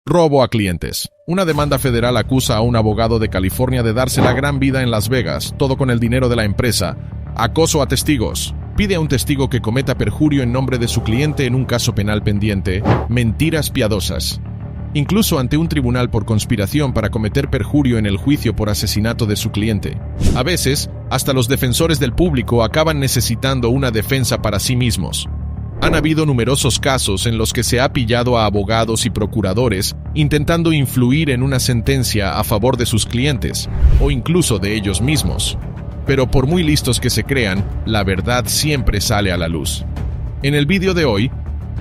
Robo a clientes. Una demanda federal acusa a un abogado de California de darse la gran vida en Las Vegas, todo con el dinero de la empresa. Acoso a testigos. Pide a un testigo que cometa perjurio en nombre de su cliente en un caso penal pendiente. Mentiras piadosas. Incluso ante un tribunal por conspiración para cometer perjurio en el juicio por asesinato de su cliente. A veces, hasta los defensores del público acaban necesitando una defensa para sí mismos. Han habido numerosos casos en los que se ha pillado a abogados y procuradores intentando influir en una sentencia a favor de sus clientes, o incluso de ellos mismos. Pero por muy listos que se crean, la verdad siempre sale a la luz. En el vídeo de hoy,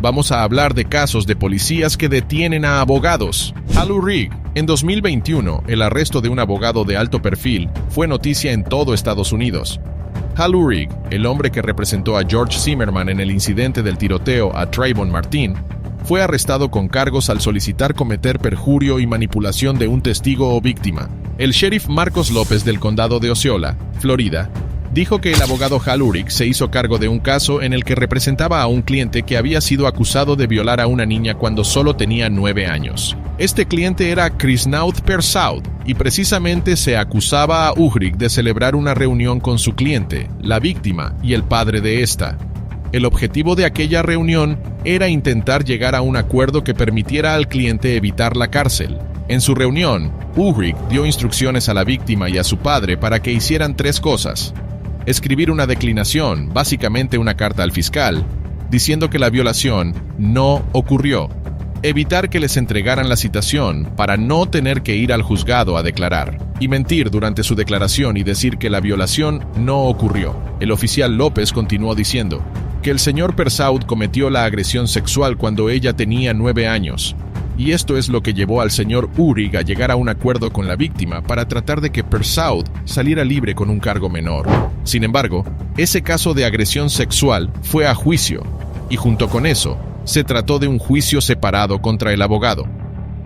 vamos a hablar de casos de policías que detienen a abogados. Halu Rigg. En 2021, el arresto de un abogado de alto perfil fue noticia en todo Estados Unidos. Halu Rigg, el hombre que representó a George Zimmerman en el incidente del tiroteo a Trayvon Martin, fue arrestado con cargos al solicitar cometer perjurio y manipulación de un testigo o víctima. El sheriff Marcos López del condado de Osceola, Florida, dijo que el abogado Halu Rigg se hizo cargo de un caso en el que representaba a un cliente que había sido acusado de violar a una niña cuando solo tenía 9 años. Este cliente era Krishnath Persaud, y precisamente se acusaba a Rigg de celebrar una reunión con su cliente, la víctima y el padre de esta. El objetivo de aquella reunión era intentar llegar a un acuerdo que permitiera al cliente evitar la cárcel. En su reunión, Rigg dio instrucciones a la víctima y a su padre para que hicieran 3 cosas. Escribir una declinación, básicamente una carta al fiscal, diciendo que la violación no ocurrió. Evitar que les entregaran la citación para no tener que ir al juzgado a declarar. Y mentir durante su declaración y decir que la violación no ocurrió. El oficial López continuó diciendo que el señor Persaud cometió la agresión sexual cuando ella tenía 9 años. Y esto es lo que llevó al señor Rigg a llegar a un acuerdo con la víctima para tratar de que Persaud saliera libre con un cargo menor. Sin embargo, ese caso de agresión sexual fue a juicio, y junto con eso, se trató de un juicio separado contra el abogado.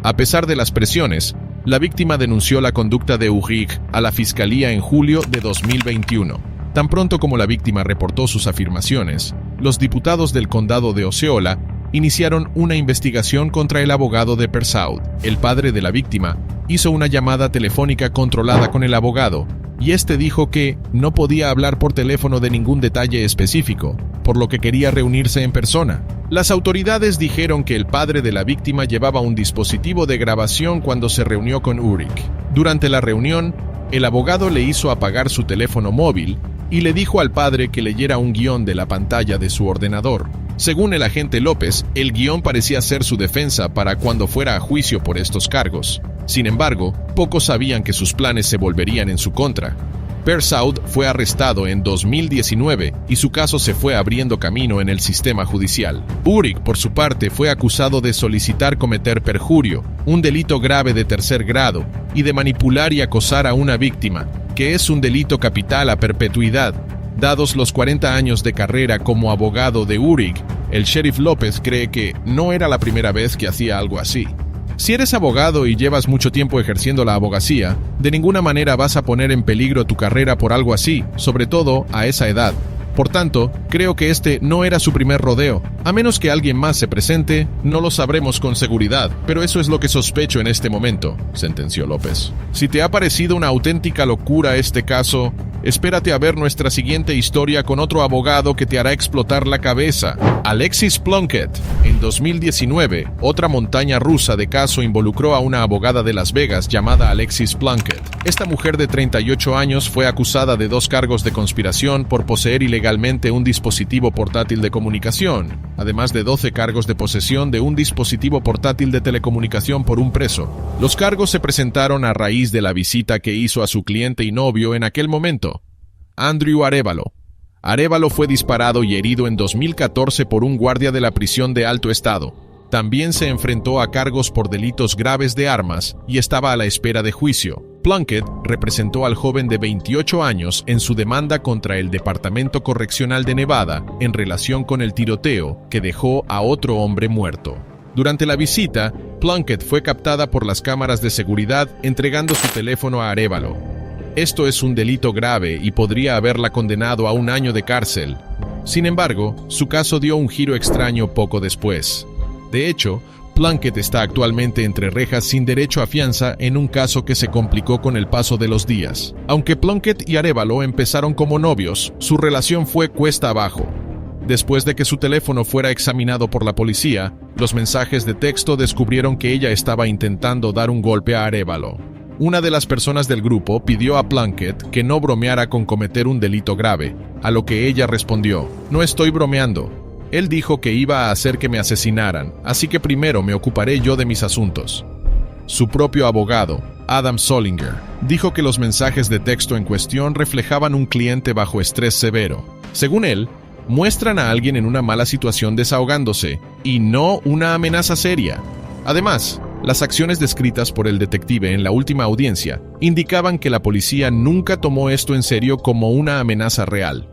A pesar de las presiones, la víctima denunció la conducta de Rigg a la fiscalía en julio de 2021. Tan pronto como la víctima reportó sus afirmaciones, los diputados del condado de Osceola iniciaron una investigación contra el abogado de Persaud. El padre de la víctima hizo una llamada telefónica controlada con el abogado, y este dijo que no podía hablar por teléfono de ningún detalle específico, por lo que quería reunirse en persona. Las autoridades dijeron que el padre de la víctima llevaba un dispositivo de grabación cuando se reunió con Rigg. Durante la reunión, el abogado le hizo apagar su teléfono móvil y le dijo al padre que leyera un guión de la pantalla de su ordenador. Según el agente López, el guión parecía ser su defensa para cuando fuera a juicio por estos cargos. Sin embargo, pocos sabían que sus planes se volverían en su contra. Persaud fue arrestado en 2019 y su caso se fue abriendo camino en el sistema judicial. Rigg, por su parte, fue acusado de solicitar cometer perjurio, un delito grave de 3er grado, y de manipular y acosar a una víctima, que es un delito capital a perpetuidad. Dados los 40 años de carrera como abogado de Rigg, el sheriff López cree que no era la primera vez que hacía algo así. Si eres abogado y llevas mucho tiempo ejerciendo la abogacía, de ninguna manera vas a poner en peligro tu carrera por algo así, sobre todo a esa edad. Por tanto, creo que este no era su primer rodeo. A menos que alguien más se presente, no lo sabremos con seguridad, pero eso es lo que sospecho en este momento, sentenció López. Si te ha parecido una auténtica locura este caso, espérate a ver nuestra siguiente historia con otro abogado que te hará explotar la cabeza. Alexis Plunkett. En 2019, otra montaña rusa de caso involucró a una abogada de Las Vegas llamada Alexis Plunkett. Esta mujer de 38 años fue acusada de 2 cargos de conspiración por poseer ilegalmente un dispositivo portátil de comunicación, además de 12 cargos de posesión de un dispositivo portátil de telecomunicación por un preso. Los cargos se presentaron a raíz de la visita que hizo a su cliente y novio en aquel momento, Andrew Arévalo. Arévalo fue disparado y herido en 2014 por un guardia de la prisión de alto estado. También se enfrentó a cargos por delitos graves de armas y estaba a la espera de juicio. Plunkett representó al joven de 28 años en su demanda contra el Departamento Correccional de Nevada en relación con el tiroteo que dejó a otro hombre muerto. Durante la visita, Plunkett fue captada por las cámaras de seguridad entregando su teléfono a Arévalo. Esto es un delito grave y podría haberla condenado a 1 año de cárcel. Sin embargo, su caso dio un giro extraño poco después. De hecho, Plunkett está actualmente entre rejas sin derecho a fianza en un caso que se complicó con el paso de los días. Aunque Plunkett y Arévalo empezaron como novios, su relación fue cuesta abajo. Después de que su teléfono fuera examinado por la policía, los mensajes de texto descubrieron que ella estaba intentando dar un golpe a Arévalo. Una de las personas del grupo pidió a Plunkett que no bromeara con cometer un delito grave, a lo que ella respondió: "No estoy bromeando. Él dijo que iba a hacer que me asesinaran, así que primero me ocuparé yo de mis asuntos". Su propio abogado, Adam Solinger, dijo que los mensajes de texto en cuestión reflejaban un cliente bajo estrés severo. Según él, muestran a alguien en una mala situación desahogándose, y no una amenaza seria. Además, las acciones descritas por el detective en la última audiencia indicaban que la policía nunca tomó esto en serio como una amenaza real.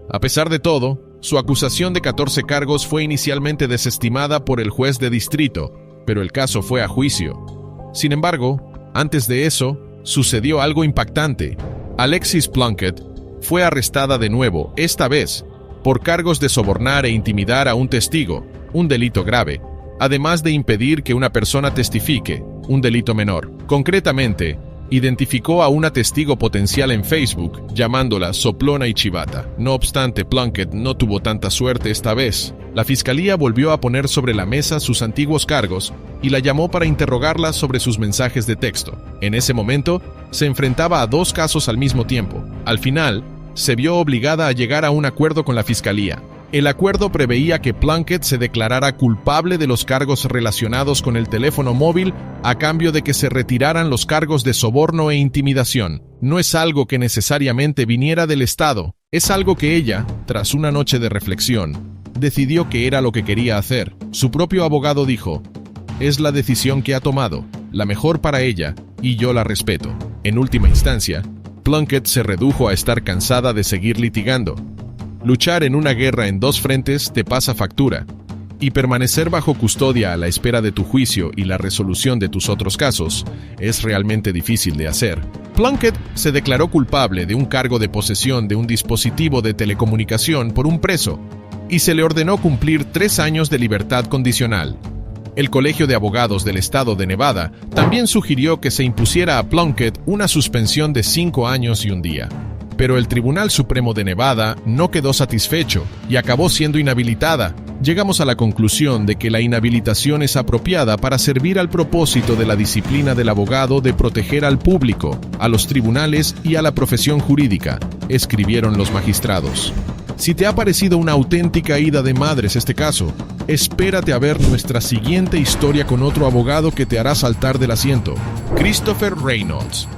A pesar de todo, su acusación de 14 cargos fue inicialmente desestimada por el juez de distrito, pero el caso fue a juicio. Sin embargo, antes de eso, sucedió algo impactante. Alexis Plunkett fue arrestada de nuevo, esta vez, por cargos de sobornar e intimidar a un testigo, un delito grave, además de impedir que una persona testifique, un delito menor. Concretamente, identificó a una testigo potencial en Facebook, llamándola soplona y chivata. No obstante, Plunkett no tuvo tanta suerte esta vez. La fiscalía volvió a poner sobre la mesa sus antiguos cargos y la llamó para interrogarla sobre sus mensajes de texto. En ese momento, se enfrentaba a 2 casos al mismo tiempo. Al final, se vio obligada a llegar a un acuerdo con la fiscalía. El acuerdo preveía que Plunkett se declarara culpable de los cargos relacionados con el teléfono móvil a cambio de que se retiraran los cargos de soborno e intimidación. No es algo que necesariamente viniera del Estado, es algo que ella, tras una noche de reflexión, decidió que era lo que quería hacer. Su propio abogado dijo: "Es la decisión que ha tomado, la mejor para ella, y yo la respeto". En última instancia, Plunkett se redujo a estar cansada de seguir litigando. Luchar en una guerra en 2 frentes te pasa factura, y permanecer bajo custodia a la espera de tu juicio y la resolución de tus otros casos es realmente difícil de hacer. Plunkett se declaró culpable de un cargo de posesión de un dispositivo de telecomunicación por un preso, y se le ordenó cumplir 3 años de libertad condicional. El Colegio de Abogados del Estado de Nevada también sugirió que se impusiera a Plunkett una suspensión de 5 años y 1 día. Pero el Tribunal Supremo de Nevada no quedó satisfecho y acabó siendo inhabilitada. Llegamos a la conclusión de que la inhabilitación es apropiada para servir al propósito de la disciplina del abogado de proteger al público, a los tribunales y a la profesión jurídica, escribieron los magistrados. Si te ha parecido una auténtica ida de madres este caso, espérate a ver nuestra siguiente historia con otro abogado que te hará saltar del asiento: Christopher Reynolds.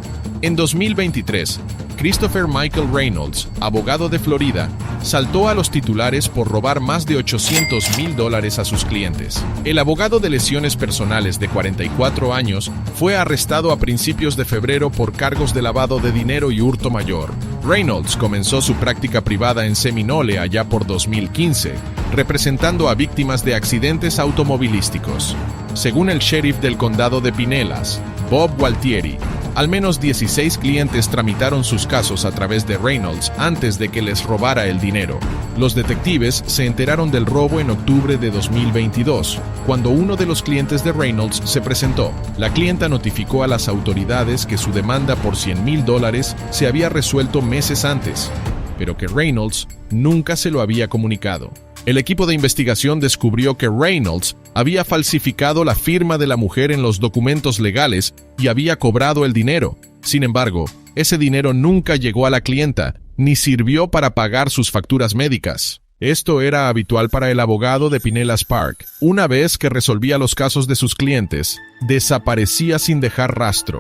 En 2023, Christopher Michael Reynolds, abogado de Florida, saltó a los titulares por robar más de $800,000 a sus clientes. El abogado de lesiones personales de 44 años fue arrestado a principios de febrero por cargos de lavado de dinero y hurto mayor. Reynolds comenzó su práctica privada en Seminole allá por 2015, representando a víctimas de accidentes automovilísticos. Según el sheriff del condado de Pinellas, Bob Gualtieri, al menos 16 clientes tramitaron sus casos a través de Reynolds antes de que les robara el dinero. Los detectives se enteraron del robo en octubre de 2022, cuando uno de los clientes de Reynolds se presentó. La clienta notificó a las autoridades que su demanda por $100,000 se había resuelto meses antes, pero que Reynolds nunca se lo había comunicado. El equipo de investigación descubrió que Reynolds había falsificado la firma de la mujer en los documentos legales y había cobrado el dinero. Sin embargo, ese dinero nunca llegó a la clienta, ni sirvió para pagar sus facturas médicas. Esto era habitual para el abogado de Pinellas Park. Una vez que resolvía los casos de sus clientes, desaparecía sin dejar rastro.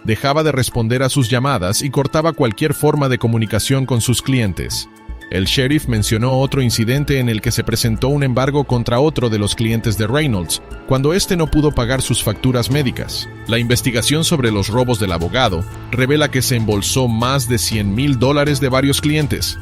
Dejaba de responder a sus llamadas y cortaba cualquier forma de comunicación con sus clientes. El sheriff mencionó otro incidente en el que se presentó un embargo contra otro de los clientes de Reynolds, cuando éste no pudo pagar sus facturas médicas. La investigación sobre los robos del abogado revela que se embolsó más de $100,000 de varios clientes.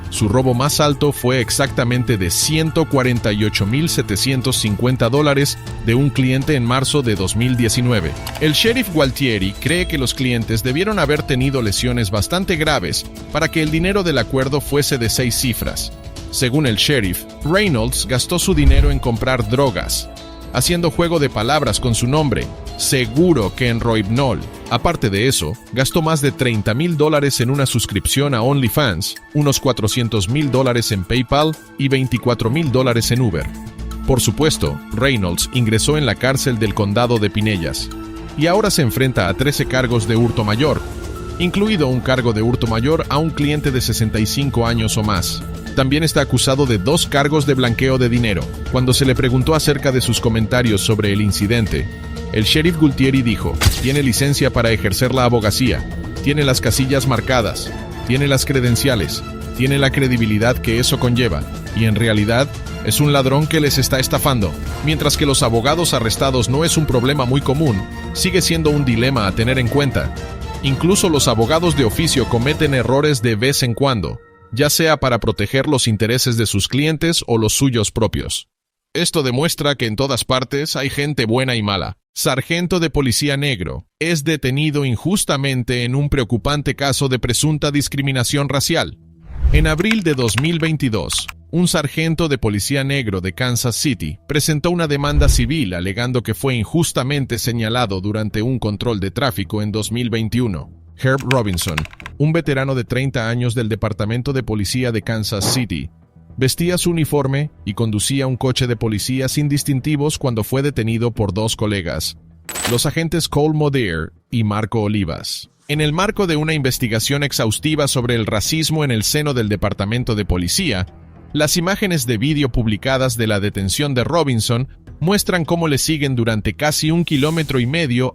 Su robo más alto fue exactamente de $148,750 de un cliente en marzo de 2019. El sheriff Gualtieri cree que los clientes debieron haber tenido lesiones bastante graves para que el dinero del acuerdo fuese de 6 cifras. Según el sheriff, Reynolds gastó su dinero en comprar drogas. haciendo juego de palabras con su nombre. Seguro que en Rohypnol. Aparte de eso, gastó más de $30,000 en una suscripción a OnlyFans, unos $400,000 en PayPal y $24,000 en Uber. Por supuesto, Reynolds ingresó en la cárcel del condado de Pinellas y ahora se enfrenta a 13 cargos de hurto mayor, incluido un cargo de hurto mayor a un cliente de 65 años o más. También está acusado de 2 cargos de blanqueo de dinero. Cuando se le preguntó acerca de sus comentarios sobre el incidente, el sheriff Gualtieri dijo: tiene licencia para ejercer la abogacía, tiene las casillas marcadas, tiene las credenciales, tiene la credibilidad que eso conlleva, y en realidad es un ladrón que les está estafando. Mientras que los abogados arrestados no es un problema muy común, sigue siendo un dilema a tener en cuenta. Incluso los abogados de oficio cometen errores de vez en cuando, ya sea para proteger los intereses de sus clientes o los suyos propios. Esto demuestra que en todas partes hay gente buena y mala. Sargento de policía negro es detenido injustamente en un preocupante caso de presunta discriminación racial. En abril de 2022, un sargento de policía negro de Kansas City presentó una demanda civil alegando que fue injustamente señalado durante un control de tráfico en 2021. Herb Robinson, un veterano de 30 años del Departamento de Policía de Kansas City, vestía su uniforme y conducía un coche de policía sin distintivos cuando fue detenido por 2 colegas, los agentes Cole Moder y Marco Olivas. En el marco de una investigación exhaustiva sobre el racismo en el seno del Departamento de Policía, las imágenes de vídeo publicadas de la detención de Robinson muestran cómo le siguen durante casi 1,5 kilómetros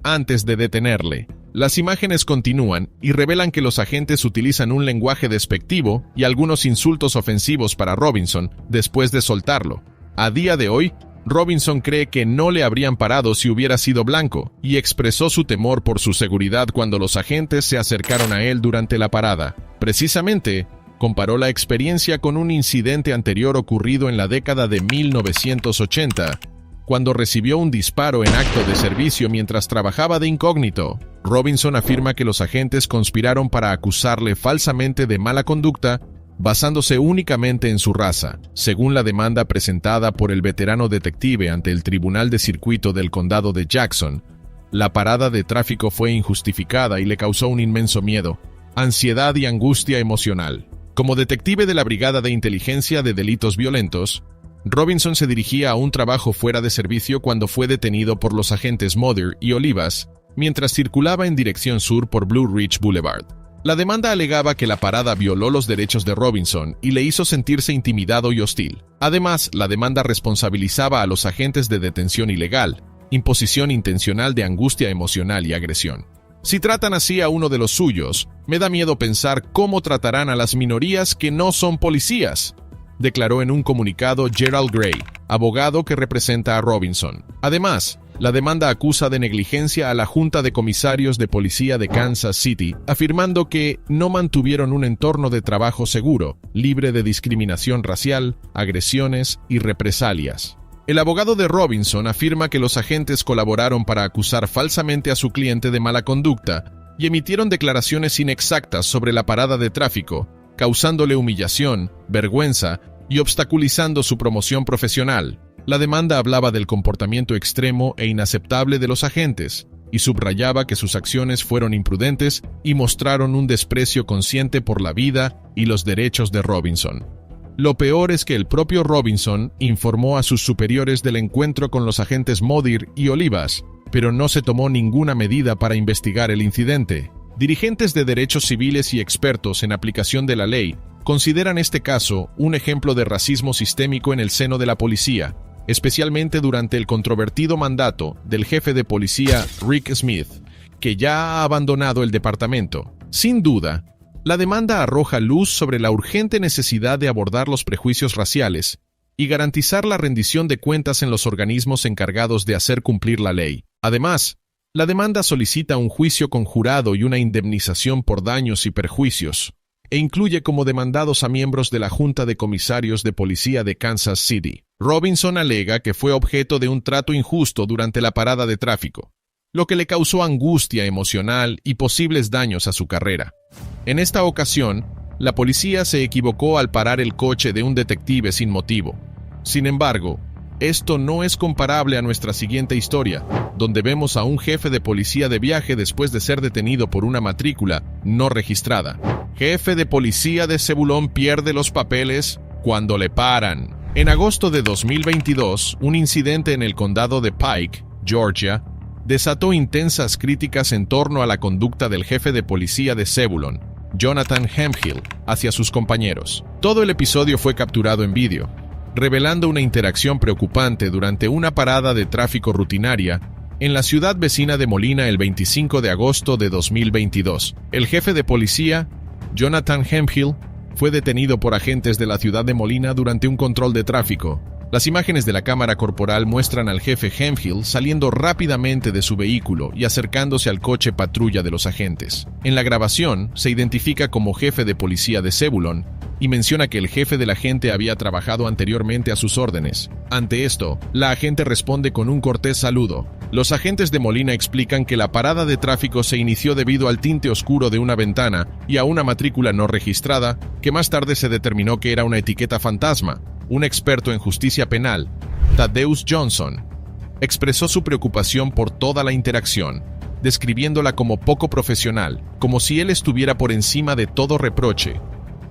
antes de detenerle. Las imágenes continúan y revelan que los agentes utilizan un lenguaje despectivo y algunos insultos ofensivos para Robinson después de soltarlo. A día de hoy, Robinson cree que no le habrían parado si hubiera sido blanco y expresó su temor por su seguridad cuando los agentes se acercaron a él durante la parada. Precisamente, comparó la experiencia con un incidente anterior ocurrido en la década de 1980, cuando recibió un disparo en acto de servicio mientras trabajaba de incógnito. Robinson afirma que los agentes conspiraron para acusarle falsamente de mala conducta, basándose únicamente en su raza. Según la demanda presentada por el veterano detective ante el Tribunal de Circuito del Condado de Jackson, la parada de tráfico fue injustificada y le causó un inmenso miedo, ansiedad y angustia emocional. Como detective de la Brigada de Inteligencia de Delitos Violentos, Robinson se dirigía a un trabajo fuera de servicio cuando fue detenido por los agentes Moder y Olivas mientras circulaba en dirección sur por Blue Ridge Boulevard. La demanda alegaba que la parada violó los derechos de Robinson y le hizo sentirse intimidado y hostil. Además, la demanda responsabilizaba a los agentes de detención ilegal, imposición intencional de angustia emocional y agresión. Si tratan así a uno de los suyos, me da miedo pensar cómo tratarán a las minorías que no son policías, declaró en un comunicado Gerald Gray, abogado que representa a Robinson. Además, la demanda acusa de negligencia a la Junta de Comisarios de Policía de Kansas City, afirmando que no mantuvieron un entorno de trabajo seguro, libre de discriminación racial, agresiones y represalias. El abogado de Robinson afirma que los agentes colaboraron para acusar falsamente a su cliente de mala conducta y emitieron declaraciones inexactas sobre la parada de tráfico, causándole humillación, vergüenza y obstaculizando su promoción profesional. La demanda hablaba del comportamiento extremo e inaceptable de los agentes y subrayaba que sus acciones fueron imprudentes y mostraron un desprecio consciente por la vida y los derechos de Robinson. Lo peor es que el propio Robinson informó a sus superiores del encuentro con los agentes Moder y Olivas, pero no se tomó ninguna medida para investigar el incidente. Dirigentes de derechos civiles y expertos en aplicación de la ley consideran este caso un ejemplo de racismo sistémico en el seno de la policía, especialmente durante el controvertido mandato del jefe de policía Rick Smith, que ya ha abandonado el departamento. Sin duda, la demanda arroja luz sobre la urgente necesidad de abordar los prejuicios raciales y garantizar la rendición de cuentas en los organismos encargados de hacer cumplir la ley. Además, la demanda solicita un juicio conjurado y una indemnización por daños y perjuicios, e incluye como demandados a miembros de la Junta de Comisarios de Policía de Kansas City. Robinson alega que fue objeto de un trato injusto durante la parada de tráfico, lo que le causó angustia emocional y posibles daños a su carrera. En esta ocasión, la policía se equivocó al parar el coche de un detective sin motivo. Sin embargo, Esto no es comparable a nuestra siguiente historia, donde vemos a un jefe de policía de viaje después de ser detenido por una matrícula no registrada. Jefe de policía de Zebulón pierde los papeles cuando le paran. En agosto de 2022, un incidente en el condado de Pike, Georgia, desató intensas críticas en torno a la conducta del jefe de policía de Zebulón, Jonathan Hemphill, hacia sus compañeros. Todo el episodio fue capturado en vídeo, revelando una interacción preocupante durante una parada de tráfico rutinaria en la ciudad vecina de Molina el 25 de agosto de 2022. El jefe de policía, Jonathan Hemphill, fue detenido por agentes de la ciudad de Molina durante un control de tráfico. Las imágenes de la cámara corporal muestran al jefe Hemphill saliendo rápidamente de su vehículo y acercándose al coche patrulla de los agentes. En la grabación, se identifica como jefe de policía de Zebulón y menciona que el jefe del agente había trabajado anteriormente a sus órdenes. Ante esto, la agente responde con un cortés saludo. Los agentes de Molina explican que la parada de tráfico se inició debido al tinte oscuro de una ventana y a una matrícula no registrada, que más tarde se determinó que era una etiqueta fantasma. Un experto en justicia penal, Thaddeus Johnson, expresó su preocupación por toda la interacción, describiéndola como poco profesional, como si él estuviera por encima de todo reproche,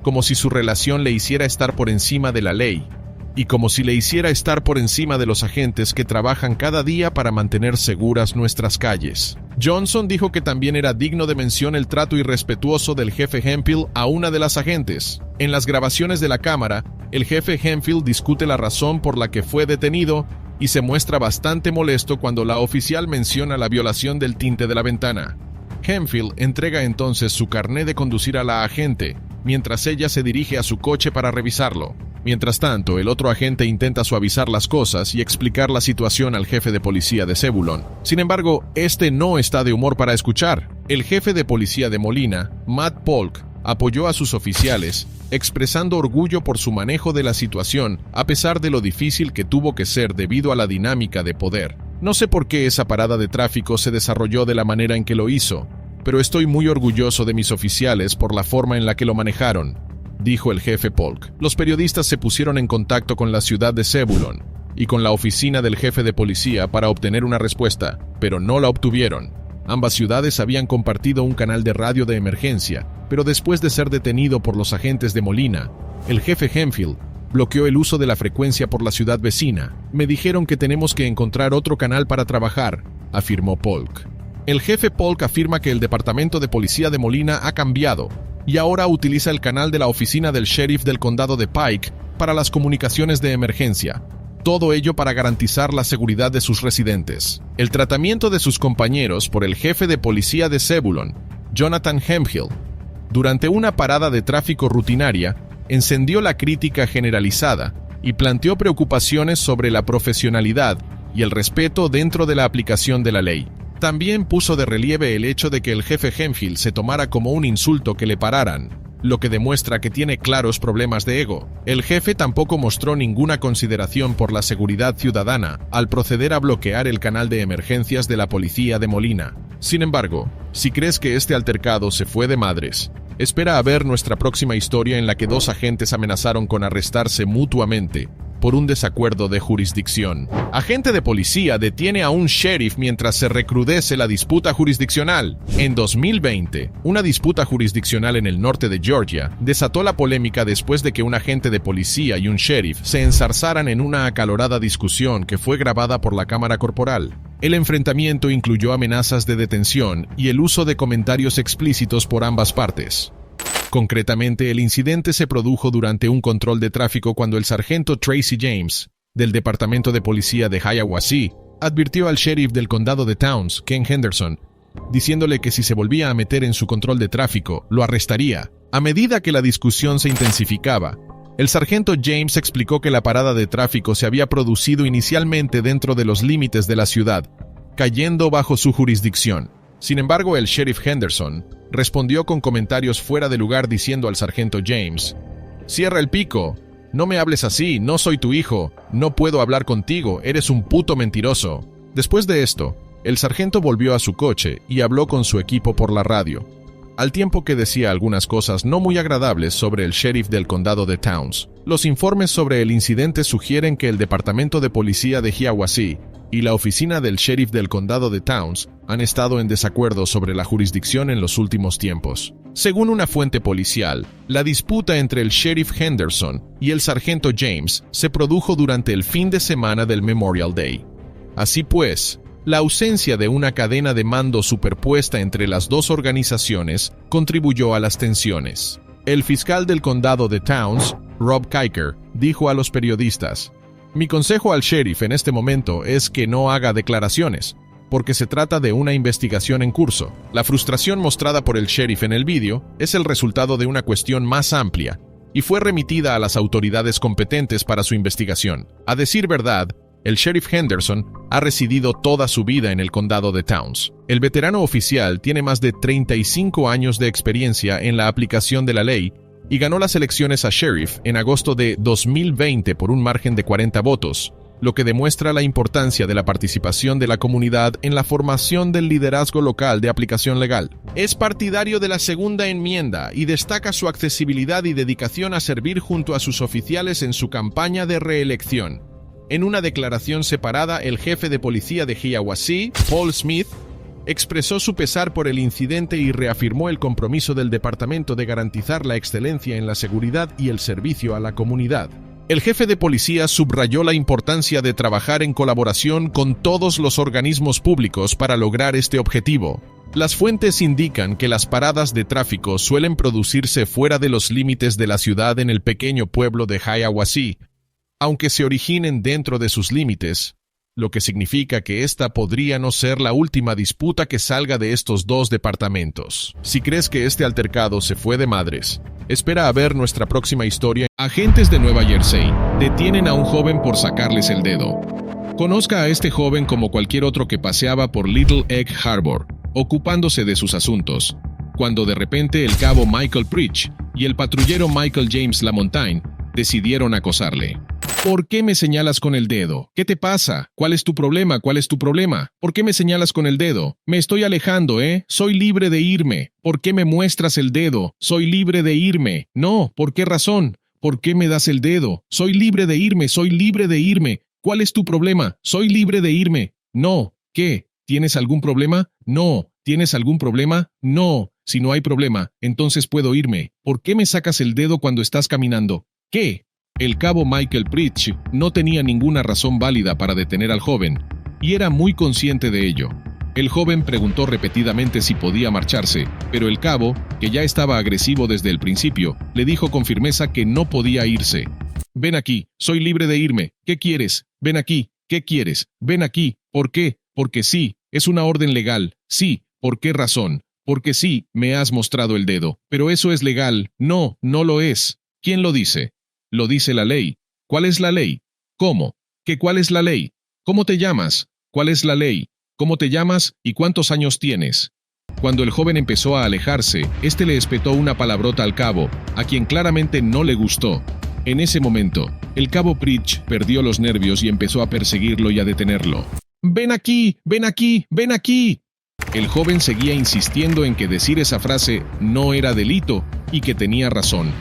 como si su relación le hiciera estar por encima de la ley, y como si le hiciera estar por encima de los agentes que trabajan cada día para mantener seguras nuestras calles. Johnson dijo que también era digno de mención el trato irrespetuoso del jefe Hemphill a una de las agentes. En las grabaciones de la cámara, el jefe Hemphill discute la razón por la que fue detenido y se muestra bastante molesto cuando la oficial menciona la violación del tinte de la ventana. Hemphill entrega entonces su carné de conducir a la agente, mientras ella se dirige a su coche para revisarlo. Mientras tanto, el otro agente intenta suavizar las cosas y explicar la situación al jefe de policía de Zebulón. Sin embargo, este no está de humor para escuchar. El jefe de policía de Molina, Matt Polk, apoyó a sus oficiales, expresando orgullo por su manejo de la situación, a pesar de lo difícil que tuvo que ser debido a la dinámica de poder. No sé por qué esa parada de tráfico se desarrolló de la manera en que lo hizo, pero estoy muy orgulloso de mis oficiales por la forma en la que lo manejaron, dijo el jefe Polk. Los periodistas se pusieron en contacto con la ciudad de Zebulón y con la oficina del jefe de policía para obtener una respuesta, pero no la obtuvieron. Ambas ciudades habían compartido un canal de radio de emergencia, pero después de ser detenido por los agentes de Molina, el jefe Hemphill bloqueó el uso de la frecuencia por la ciudad vecina. Me dijeron que tenemos que encontrar otro canal para trabajar, afirmó Polk. El jefe Polk afirma que el departamento de policía de Molina ha cambiado y ahora utiliza el canal de la oficina del sheriff del condado de Pike para las comunicaciones de emergencia. Todo ello para garantizar la seguridad de sus residentes. El tratamiento de sus compañeros por el jefe de policía de Zebulón, Jonathan Hemphill, durante una parada de tráfico rutinaria, encendió la crítica generalizada y planteó preocupaciones sobre la profesionalidad y el respeto dentro de la aplicación de la ley. También puso de relieve el hecho de que el jefe Hemphill se tomara como un insulto que le pararan, lo que demuestra que tiene claros problemas de ego. El jefe tampoco mostró ninguna consideración por la seguridad ciudadana al proceder a bloquear el canal de emergencias de la policía de Molina. Sin embargo, si crees que este altercado se fue de madres, espera a ver nuestra próxima historia en la que dos agentes amenazaron con arrestarse mutuamente por un desacuerdo de jurisdicción. Agente de policía detiene a un sheriff mientras se recrudece la disputa jurisdiccional. En 2020, una disputa jurisdiccional en el norte de Georgia desató la polémica después de que un agente de policía y un sheriff se enzarzaran en una acalorada discusión que fue grabada por la cámara corporal. El enfrentamiento incluyó amenazas de detención y el uso de comentarios explícitos por ambas partes. Concretamente, el incidente se produjo durante un control de tráfico cuando el sargento Tracy James, del Departamento de Policía de Hiawassee, advirtió al sheriff del condado de Towns, Ken Henderson, diciéndole que si se volvía a meter en su control de tráfico, lo arrestaría. A medida que la discusión se intensificaba, el sargento James explicó que la parada de tráfico se había producido inicialmente dentro de los límites de la ciudad, cayendo bajo su jurisdicción. Sin embargo, el sheriff Henderson respondió con comentarios fuera de lugar diciendo al sargento James: «Cierra el pico, no me hables así, no soy tu hijo, no puedo hablar contigo, eres un puto mentiroso». Después de esto, el sargento volvió a su coche y habló con su equipo por la radio. al tiempo que decía algunas cosas no muy agradables sobre el sheriff del condado de Towns. Los informes sobre el incidente sugieren que el departamento de policía de Hiawassee y la oficina del sheriff del condado de Towns han estado en desacuerdo sobre la jurisdicción en los últimos tiempos. Según una fuente policial, la disputa entre el sheriff Henderson y el sargento James se produjo durante el fin de semana del Memorial Day. Así pues, la ausencia de una cadena de mando superpuesta entre las dos organizaciones contribuyó a las tensiones. El fiscal del condado de Towns, Rob Kiker, dijo a los periodistas: "Mi consejo al sheriff en este momento es que no haga declaraciones, porque se trata de una investigación en curso. La frustración mostrada por el sheriff en el vídeo es el resultado de una cuestión más amplia y fue remitida a las autoridades competentes para su investigación. A decir verdad, el sheriff Henderson ha residido toda su vida en el condado de Towns. El veterano oficial tiene más de 35 años de experiencia en la aplicación de la ley y ganó las elecciones a sheriff en agosto de 2020 por un margen de 40 votos, lo que demuestra la importancia de la participación de la comunidad en la formación del liderazgo local de aplicación legal. Es partidario de la segunda enmienda y destaca su accesibilidad y dedicación a servir junto a sus oficiales en su campaña de reelección". En una declaración separada, el jefe de policía de Hiawassee, Paul Smith, expresó su pesar por el incidente y reafirmó el compromiso del departamento de garantizar la excelencia en la seguridad y el servicio a la comunidad. El jefe de policía subrayó la importancia de trabajar en colaboración con todos los organismos públicos para lograr este objetivo. Las fuentes indican que las paradas de tráfico suelen producirse fuera de los límites de la ciudad en el pequeño pueblo de Hiawassee, aunque se originen dentro de sus límites, lo que significa que esta podría no ser la última disputa que salga de estos dos departamentos. Si crees que este altercado se fue de madres, espera a ver nuestra próxima historia. Agentes de Nueva Jersey detienen a un joven por sacarles el dedo. Conozca a este joven como cualquier otro que paseaba por Little Egg Harbor, ocupándose de sus asuntos, cuando de repente el cabo Michael Preach y el patrullero Michael James Lamontagne decidieron acosarle. ¿Por qué me señalas con el dedo? ¿Qué te pasa? ¿Cuál es tu problema? ¿Cuál es tu problema? ¿Por qué me señalas con el dedo? Me estoy alejando, ¿eh? Soy libre de irme. ¿Por qué me muestras el dedo? Soy libre de irme. No, ¿por qué razón? ¿Por qué me das el dedo? Soy libre de irme, soy libre de irme. ¿Cuál es tu problema? Soy libre de irme. No. ¿Qué? ¿Tienes algún problema? No. ¿Tienes algún problema? No. Si no hay problema, entonces puedo irme. ¿Por qué me sacas el dedo cuando estás caminando? ¿Qué? El cabo Michael Preach no tenía ninguna razón válida para detener al joven, y era muy consciente de ello. El joven preguntó repetidamente si podía marcharse, pero el cabo, que ya estaba agresivo desde el principio, le dijo con firmeza que no podía irse. «Ven aquí, soy libre de irme. ¿Qué quieres? Ven aquí, ¿qué quieres? Ven aquí. ¿Por qué? Porque sí, es una orden legal. Sí, ¿por qué razón? Porque sí, me has mostrado el dedo. Pero eso es legal. No, no lo es. ¿Quién lo dice? Lo dice la ley. ¿Cuál es la ley? ¿Cómo? ¿Qué cuál es la ley? ¿Cómo te llamas? ¿Cuál es la ley? ¿Cómo te llamas y cuántos años tienes? Cuando el joven empezó a alejarse, este le espetó una palabrota al cabo, a quien claramente no le gustó. En ese momento, el cabo Preach perdió los nervios y empezó a perseguirlo y a detenerlo. «¡Ven aquí! ¡Ven aquí! ¡Ven aquí!». El joven seguía insistiendo en que decir esa frase no era delito y que tenía razón.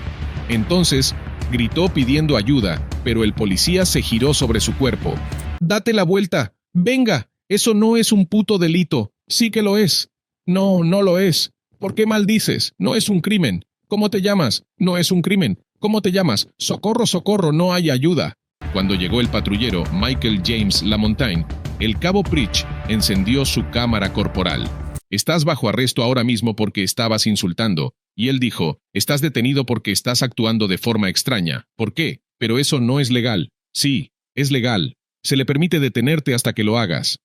Entonces, gritó pidiendo ayuda, pero el policía se giró sobre su cuerpo. «¡Date la vuelta! ¡Venga! Eso no es un puto delito. Sí que lo es». «No, no lo es. ¿Por qué maldices? No es un crimen. ¿Cómo te llamas? No es un crimen. ¿Cómo te llamas? Socorro, socorro, no hay ayuda». Cuando llegó el patrullero Michael James Lamontagne, el cabo Preach encendió su cámara corporal. «Estás bajo arresto ahora mismo porque estabas insultando». Y él dijo: «Estás detenido porque estás actuando de forma extraña». «¿Por qué? Pero eso no es legal». «Sí, es legal. Se le permite detenerte hasta que lo hagas».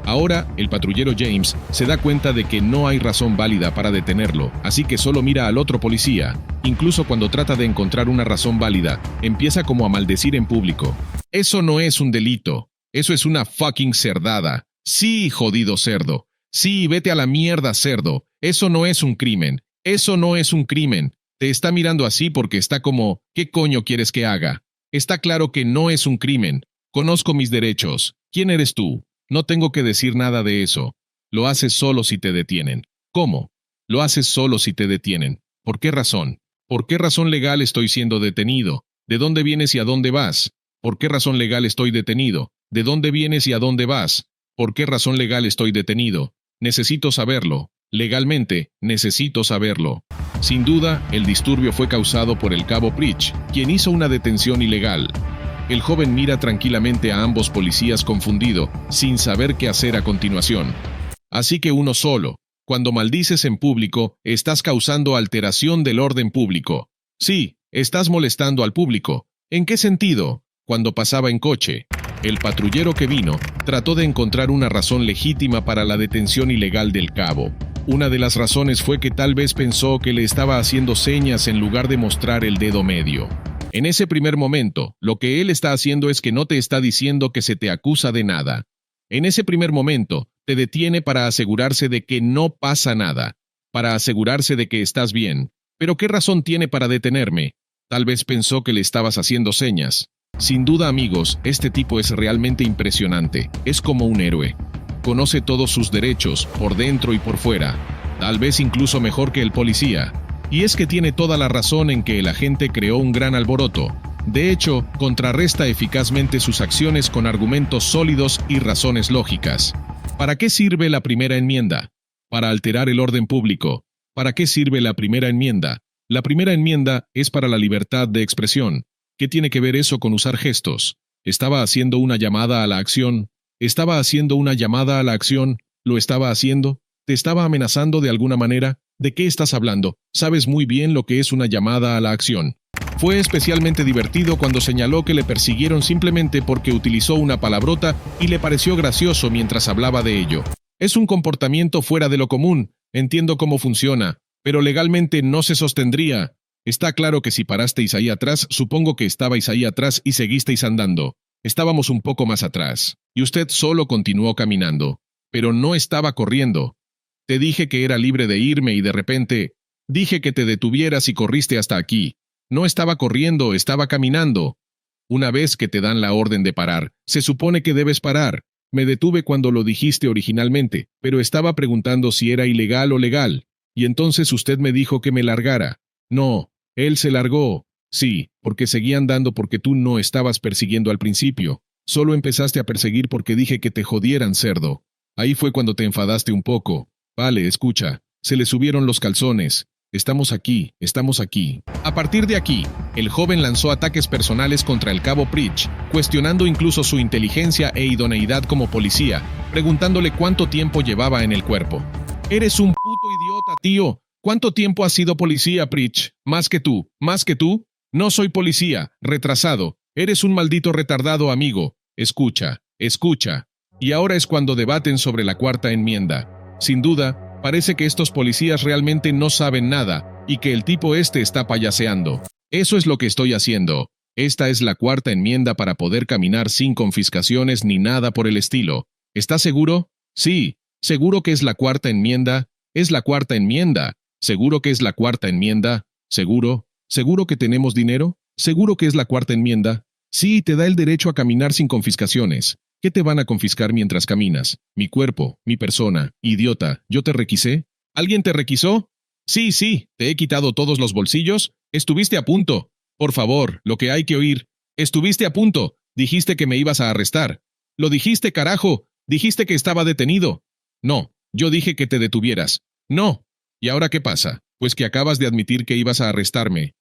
Ahora, el patrullero James se da cuenta de que no hay razón válida para detenerlo, así que solo mira al otro policía. Incluso cuando trata de encontrar una razón válida, empieza como a maldecir en público. «Eso no es un delito. Eso es una fucking cerdada. Sí, jodido cerdo. Sí, vete a la mierda, cerdo. Eso no es un crimen. Eso no es un crimen. Te está mirando así porque está como, ¿qué coño quieres que haga? Está claro que no es un crimen. Conozco mis derechos. ¿Quién eres tú? No tengo que decir nada de eso. Lo haces solo si te detienen». «¿Cómo? Lo haces solo si te detienen. ¿Por qué razón? ¿Por qué razón legal estoy siendo detenido? ¿De dónde vienes y a dónde vas? ¿Por qué razón legal estoy detenido? ¿De dónde vienes y a dónde vas? ¿Por qué razón legal estoy detenido? Necesito saberlo. Legalmente, necesito saberlo. Sin duda, el disturbio fue causado por el cabo Pritch, quien hizo una detención ilegal. El joven mira tranquilamente a ambos policías confundido, sin saber qué hacer a continuación. Así que uno solo. Cuando maldices en público, estás causando alteración del orden público. Sí, estás molestando al público. ¿En qué sentido? Cuando pasaba en coche. El patrullero que vino trató de encontrar una razón legítima para la detención ilegal del cabo. Una de las razones fue que tal vez pensó que le estaba haciendo señas en lugar de mostrar el dedo medio. En ese primer momento, lo que él está haciendo es que no te está diciendo que se te acusa de nada. En ese primer momento, te detiene para asegurarse de que no pasa nada, para asegurarse de que estás bien. ¿Pero qué razón tiene para detenerme? Tal vez pensó que le estabas haciendo señas. Sin duda, amigos, este tipo es realmente impresionante. Es como un héroe. Conoce todos sus derechos, por dentro y por fuera. Tal vez incluso mejor que el policía. Y es que tiene toda la razón en que el agente creó un gran alboroto. De hecho, contrarresta eficazmente sus acciones con argumentos sólidos y razones lógicas. ¿Para qué sirve la primera enmienda? Para alterar el orden público. ¿Para qué sirve la primera enmienda? La primera enmienda es para la libertad de expresión. ¿Qué tiene que ver eso con usar gestos? ¿Estaba haciendo una llamada a la acción? ¿Estaba haciendo una llamada a la acción? ¿Lo estaba haciendo? ¿Te estaba amenazando de alguna manera? ¿De qué estás hablando? Sabes muy bien lo que es una llamada a la acción. Fue especialmente divertido cuando señaló que le persiguieron simplemente porque utilizó una palabrota y le pareció gracioso mientras hablaba de ello. Es un comportamiento fuera de lo común, entiendo cómo funciona, pero legalmente no se sostendría. Está claro que si parasteis ahí atrás, supongo que estabais ahí atrás y seguisteis andando. Estábamos un poco más atrás, y usted solo continuó caminando. Pero no estaba corriendo. Te dije que era libre de irme y de repente, dije que te detuvieras y corriste hasta aquí. No estaba corriendo, estaba caminando. Una vez que te dan la orden de parar, se supone que debes parar. Me detuve cuando lo dijiste originalmente, pero estaba preguntando si era ilegal o legal. Y entonces usted me dijo que me largara. No, él se largó. Sí, porque seguía andando porque tú no estabas persiguiendo al principio. Solo empezaste a perseguir porque dije que te jodieran, cerdo. Ahí fue cuando te enfadaste un poco. Vale, escucha. Se le subieron los calzones. Estamos aquí, estamos aquí. A partir de aquí, el joven lanzó ataques personales contra el cabo Pritch, cuestionando incluso su inteligencia e idoneidad como policía, preguntándole cuánto tiempo llevaba en el cuerpo. Eres un puto idiota, tío. ¿Cuánto tiempo has sido policía, Pritch? ¿Más que tú? ¿Más que tú? No soy policía, retrasado. Eres un maldito retardado, amigo. Escucha, escucha. Y ahora es cuando debaten sobre la cuarta enmienda. Sin duda, parece que estos policías realmente no saben nada, y que el tipo este está payaseando. Eso es lo que estoy haciendo. Esta es la cuarta enmienda para poder caminar sin confiscaciones ni nada por el estilo. ¿Estás seguro? Sí, seguro que es la cuarta enmienda. Es la cuarta enmienda. ¿Seguro que es la cuarta enmienda? ¿Seguro? ¿Seguro que tenemos dinero? ¿Seguro que es la cuarta enmienda? Sí, te da el derecho a caminar sin confiscaciones. ¿Qué te van a confiscar mientras caminas? Mi cuerpo, mi persona. Idiota, ¿yo te requisé? ¿Alguien te requisó? Sí, sí, te he quitado todos los bolsillos. Estuviste a punto. Por favor, lo que hay que oír. Estuviste a punto. Dijiste que me ibas a arrestar. Lo dijiste, carajo. Dijiste que estaba detenido. No, yo dije que te detuvieras. No. ¿Y ahora qué pasa? Pues que acabas de admitir que ibas a arrestarme.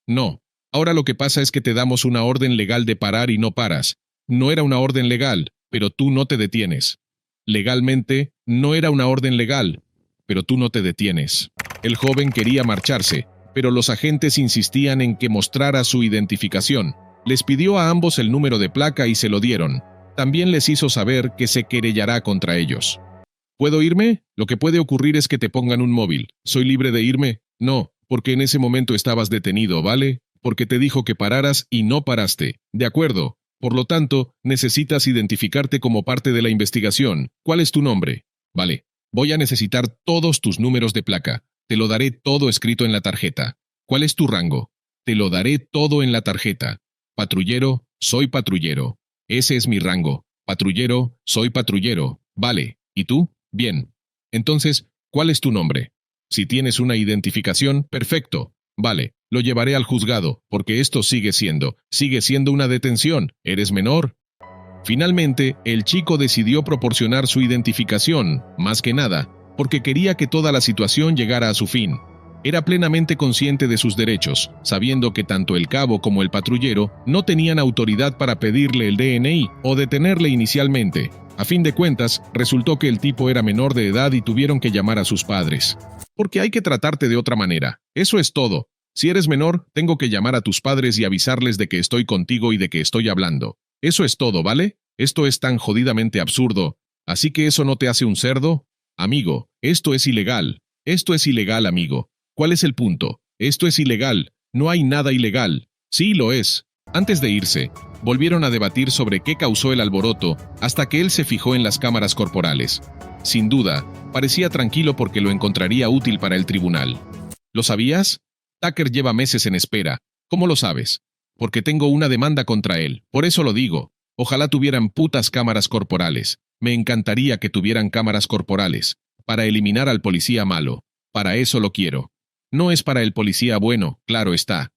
No. Ahora lo que pasa es que te damos una orden legal de parar y no paras. No era una orden legal, pero tú no te detienes. Legalmente, no era una orden legal, pero tú no te detienes. El joven quería marcharse, pero los agentes insistían en que mostrara su identificación. Les pidió a ambos el número de placa y se lo dieron. También les hizo saber que se querellará contra ellos. ¿Puedo irme? Lo que puede ocurrir es que te pongan un móvil. ¿Soy libre de irme? No, porque en ese momento estabas detenido, ¿vale? Porque te dijo que pararas y no paraste. De acuerdo. Por lo tanto, necesitas identificarte como parte de la investigación. ¿Cuál es tu nombre? Vale. Voy a necesitar todos tus números de placa. Te lo daré todo escrito en la tarjeta. ¿Cuál es tu rango? Te lo daré todo en la tarjeta. Patrullero, soy patrullero. Ese es mi rango. Patrullero, soy patrullero. Vale. ¿Y tú? Bien. Entonces, ¿cuál es tu nombre? Si tienes una identificación, perfecto. Vale, lo llevaré al juzgado, porque esto sigue siendo una detención. ¿Eres menor? Finalmente, el chico decidió proporcionar su identificación, más que nada, porque quería que toda la situación llegara a su fin. Era plenamente consciente de sus derechos, sabiendo que tanto el cabo como el patrullero no tenían autoridad para pedirle el DNI o detenerle inicialmente. A fin de cuentas, resultó que el tipo era menor de edad y tuvieron que llamar a sus padres. Porque hay que tratarte de otra manera. Eso es todo. Si eres menor, tengo que llamar a tus padres y avisarles de que estoy contigo y de que estoy hablando. Eso es todo, ¿vale? Esto es tan jodidamente absurdo. ¿Así que eso no te hace un cerdo? Amigo, esto es ilegal. Esto es ilegal, amigo. ¿Cuál es el punto? Esto es ilegal. No hay nada ilegal. Sí, lo es. Antes de irse, volvieron a debatir sobre qué causó el alboroto hasta que él se fijó en las cámaras corporales. Sin duda, parecía tranquilo porque lo encontraría útil para el tribunal. ¿Lo sabías? Tucker lleva meses en espera. ¿Cómo lo sabes? Porque tengo una demanda contra él. Por eso lo digo. Ojalá tuvieran putas cámaras corporales. Me encantaría que tuvieran cámaras corporales. Para eliminar al policía malo. Para eso lo quiero. No es para el policía bueno, claro está.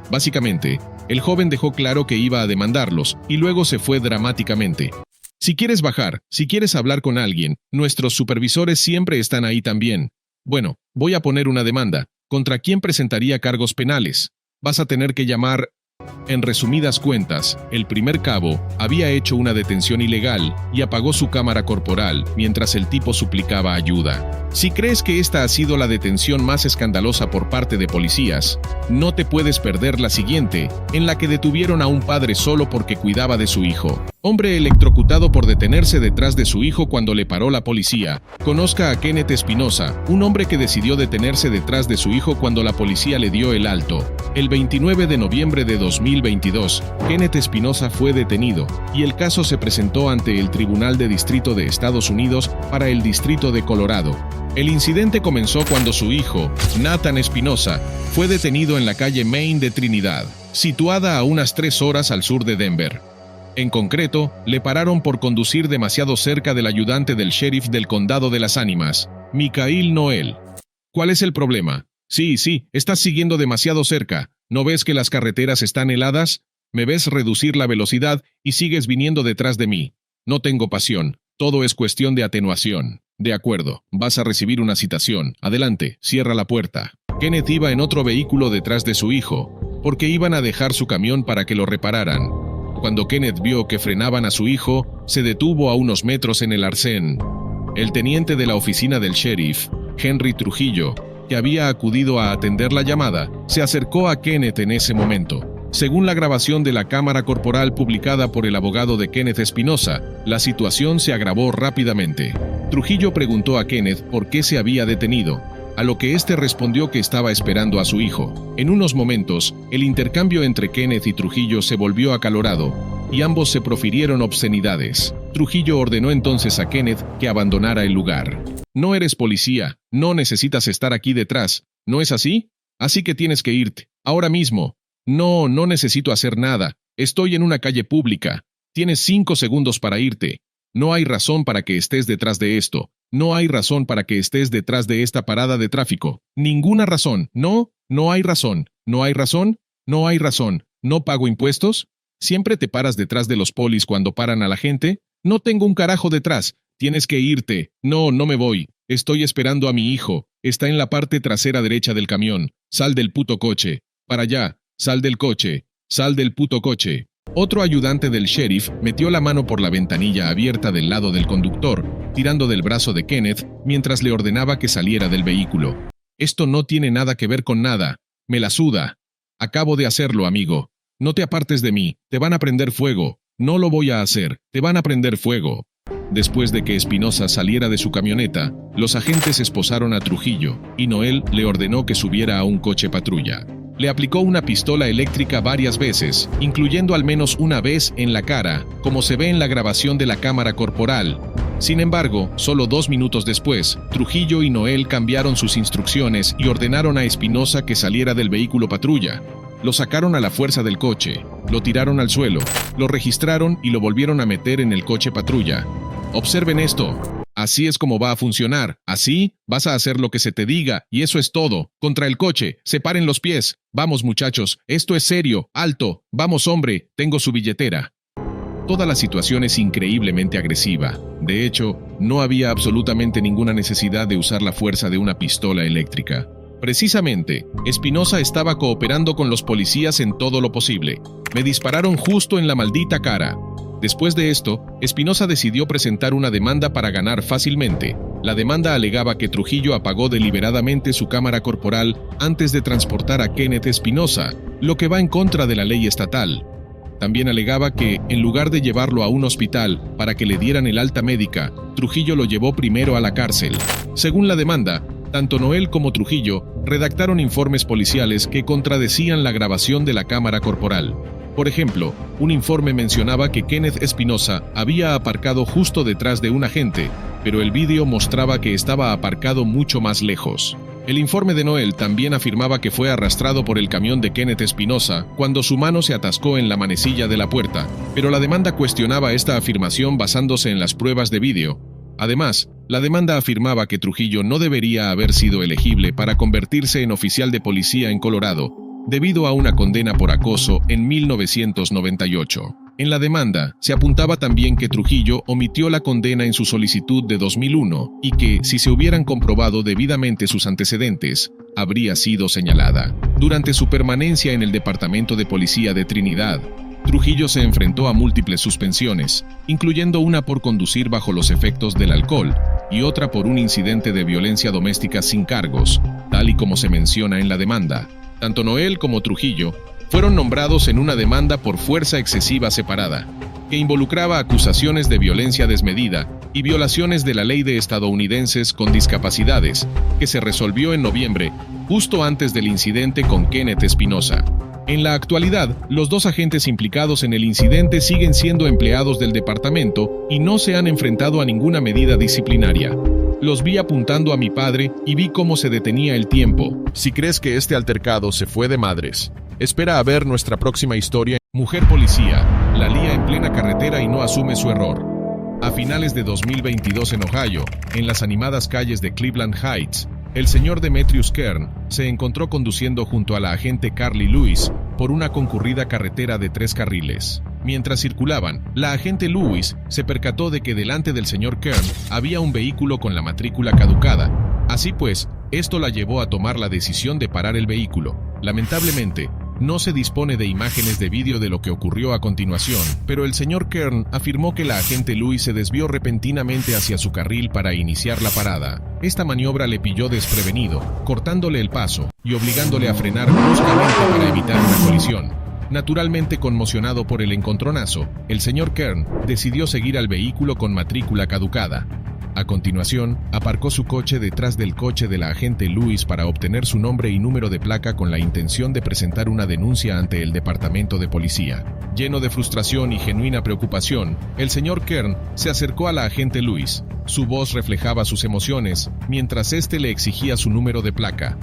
Básicamente, el joven dejó claro que iba a demandarlos y luego se fue dramáticamente. Si quieres bajar, si quieres hablar con alguien, nuestros supervisores siempre están ahí también. Bueno, voy a poner una demanda. ¿Contra quién presentaría cargos penales? Vas a tener que llamar... En resumidas cuentas, el primer cabo había hecho una detención ilegal y apagó su cámara corporal mientras el tipo suplicaba ayuda. Si crees que esta ha sido la detención más escandalosa por parte de policías, no te puedes perder la siguiente, en la que detuvieron a un padre solo porque cuidaba de su hijo. Hombre electrocutado por detenerse detrás de su hijo cuando le paró la policía. Conozca a Kenneth Espinosa, un hombre que decidió detenerse detrás de su hijo cuando la policía le dio el alto. El 29 de noviembre de 2022, Kenneth Espinosa fue detenido, y el caso se presentó ante el Tribunal de Distrito de Estados Unidos para el Distrito de Colorado. El incidente comenzó cuando su hijo, Nathan Espinosa, fue detenido en la calle Main de Trinidad, situada a unas 3 horas al sur de Denver. En concreto, le pararon por conducir demasiado cerca del ayudante del sheriff del condado de Las Ánimas, Michael Noel. ¿Cuál es el problema? Sí, estás siguiendo demasiado cerca. ¿No ves que las carreteras están heladas? Me ves reducir la velocidad y sigues viniendo detrás de mí. No tengo pasión. Todo es cuestión de atenuación. De acuerdo, vas a recibir una citación. Adelante, cierra la puerta. Kenneth iba en otro vehículo detrás de su hijo, porque iban a dejar su camión para que lo repararan. Cuando Kenneth vio que frenaban a su hijo, se detuvo a unos metros en el arcén. El teniente de la oficina del sheriff, Henry Trujillo, que había acudido a atender la llamada, se acercó a Kenneth en ese momento. Según la grabación de la cámara corporal publicada por el abogado de Kenneth Espinosa, la situación se agravó rápidamente. Trujillo preguntó a Kenneth por qué se había detenido, a lo que éste respondió que estaba esperando a su hijo. En unos momentos, el intercambio entre Kenneth y Trujillo se volvió acalorado, y ambos se profirieron obscenidades. Trujillo ordenó entonces a Kenneth que abandonara el lugar. No eres policía, no necesitas estar aquí detrás, ¿no es así? Así que tienes que irte, ahora mismo. No necesito hacer nada, estoy en una calle pública. Tienes 5 segundos para irte. No hay razón para que estés detrás de esto. No hay razón para que estés detrás de esta parada de tráfico. Ninguna razón. No hay razón. No hay razón. No hay razón. ¿No pago impuestos? ¿Siempre te paras detrás de los polis cuando paran a la gente? No tengo un carajo detrás. Tienes que irte. No me voy. Estoy esperando a mi hijo. Está en la parte trasera derecha del camión. Sal del puto coche. Para allá. Sal del coche. Sal del puto coche. Otro ayudante del sheriff metió la mano por la ventanilla abierta del lado del conductor, tirando del brazo de Kenneth mientras le ordenaba que saliera del vehículo. Esto no tiene nada que ver con nada. Me la suda. Acabo de hacerlo, amigo. No te apartes de mí. Te van a prender fuego. No lo voy a hacer. Te van a prender fuego. Después de que Espinosa saliera de su camioneta, los agentes esposaron a Trujillo, y Noel le ordenó que subiera a un coche patrulla. Le aplicó una pistola eléctrica varias veces, incluyendo al menos una vez en la cara, como se ve en la grabación de la cámara corporal. Sin embargo, solo 2 minutos después, Trujillo y Noel cambiaron sus instrucciones y ordenaron a Espinosa que saliera del vehículo patrulla. Lo sacaron a la fuerza del coche, lo tiraron al suelo, lo registraron y lo volvieron a meter en el coche patrulla. Observen esto. Así es como va a funcionar. Así vas a hacer lo que se te diga, y eso es todo. Contra el coche, separen los pies. Vamos, muchachos, esto es serio. Alto. Vamos, hombre, tengo su billetera. Toda la situación es increíblemente agresiva. De hecho, no había absolutamente ninguna necesidad de usar la fuerza de una pistola eléctrica. Precisamente, Espinosa estaba cooperando con los policías en todo lo posible. Me dispararon justo en la maldita cara. Después de esto, Espinosa decidió presentar una demanda para ganar fácilmente. La demanda alegaba que Trujillo apagó deliberadamente su cámara corporal antes de transportar a Kenneth Espinosa, lo que va en contra de la ley estatal. También alegaba que, en lugar de llevarlo a un hospital para que le dieran el alta médica, Trujillo lo llevó primero a la cárcel. Según la demanda, tanto Noel como Trujillo redactaron informes policiales que contradecían la grabación de la cámara corporal. Por ejemplo, un informe mencionaba que Kenneth Espinosa había aparcado justo detrás de un agente, pero el vídeo mostraba que estaba aparcado mucho más lejos. El informe de Noel también afirmaba que fue arrastrado por el camión de Kenneth Espinosa cuando su mano se atascó en la manecilla de la puerta, pero la demanda cuestionaba esta afirmación basándose en las pruebas de vídeo. Además, la demanda afirmaba que Trujillo no debería haber sido elegible para convertirse en oficial de policía en Colorado, debido a una condena por acoso en 1998. En la demanda, se apuntaba también que Trujillo omitió la condena en su solicitud de 2001 y que, si se hubieran comprobado debidamente sus antecedentes, habría sido señalada. Durante su permanencia en el Departamento de Policía de Trinidad, Trujillo se enfrentó a múltiples suspensiones, incluyendo una por conducir bajo los efectos del alcohol y otra por un incidente de violencia doméstica sin cargos, tal y como se menciona en la demanda. Tanto Noel como Trujillo fueron nombrados en una demanda por fuerza excesiva separada, que involucraba acusaciones de violencia desmedida y violaciones de la ley de estadounidenses con discapacidades, que se resolvió en noviembre, justo antes del incidente con Kenneth Espinosa. En la actualidad, los dos agentes implicados en el incidente siguen siendo empleados del departamento y no se han enfrentado a ninguna medida disciplinaria. Los vi apuntando a mi padre y vi cómo se detenía el tiempo. Si crees que este altercado se fue de madres, espera a ver nuestra próxima historia. Mujer policía, la lía en plena carretera y no asume su error. A finales de 2022 en Ohio, en las animadas calles de Cleveland Heights, el señor Demetrius Kern se encontró conduciendo junto a la agente Carly Lewis por una concurrida carretera de 3 carriles. Mientras circulaban, la agente Lewis se percató de que delante del señor Kern había un vehículo con la matrícula caducada. Así pues, esto la llevó a tomar la decisión de parar el vehículo. Lamentablemente, no se dispone de imágenes de vídeo de lo que ocurrió a continuación, pero el señor Kern afirmó que la agente Lewis se desvió repentinamente hacia su carril para iniciar la parada. Esta maniobra le pilló desprevenido, cortándole el paso y obligándole a frenar bruscamente para evitar una colisión. Naturalmente conmocionado por el encontronazo, el señor Kern decidió seguir al vehículo con matrícula caducada. A continuación, aparcó su coche detrás del coche de la agente Lewis para obtener su nombre y número de placa con la intención de presentar una denuncia ante el departamento de policía. Lleno de frustración y genuina preocupación, el señor Kern se acercó a la agente Lewis. Su voz reflejaba sus emociones, mientras éste le exigía su número de placa.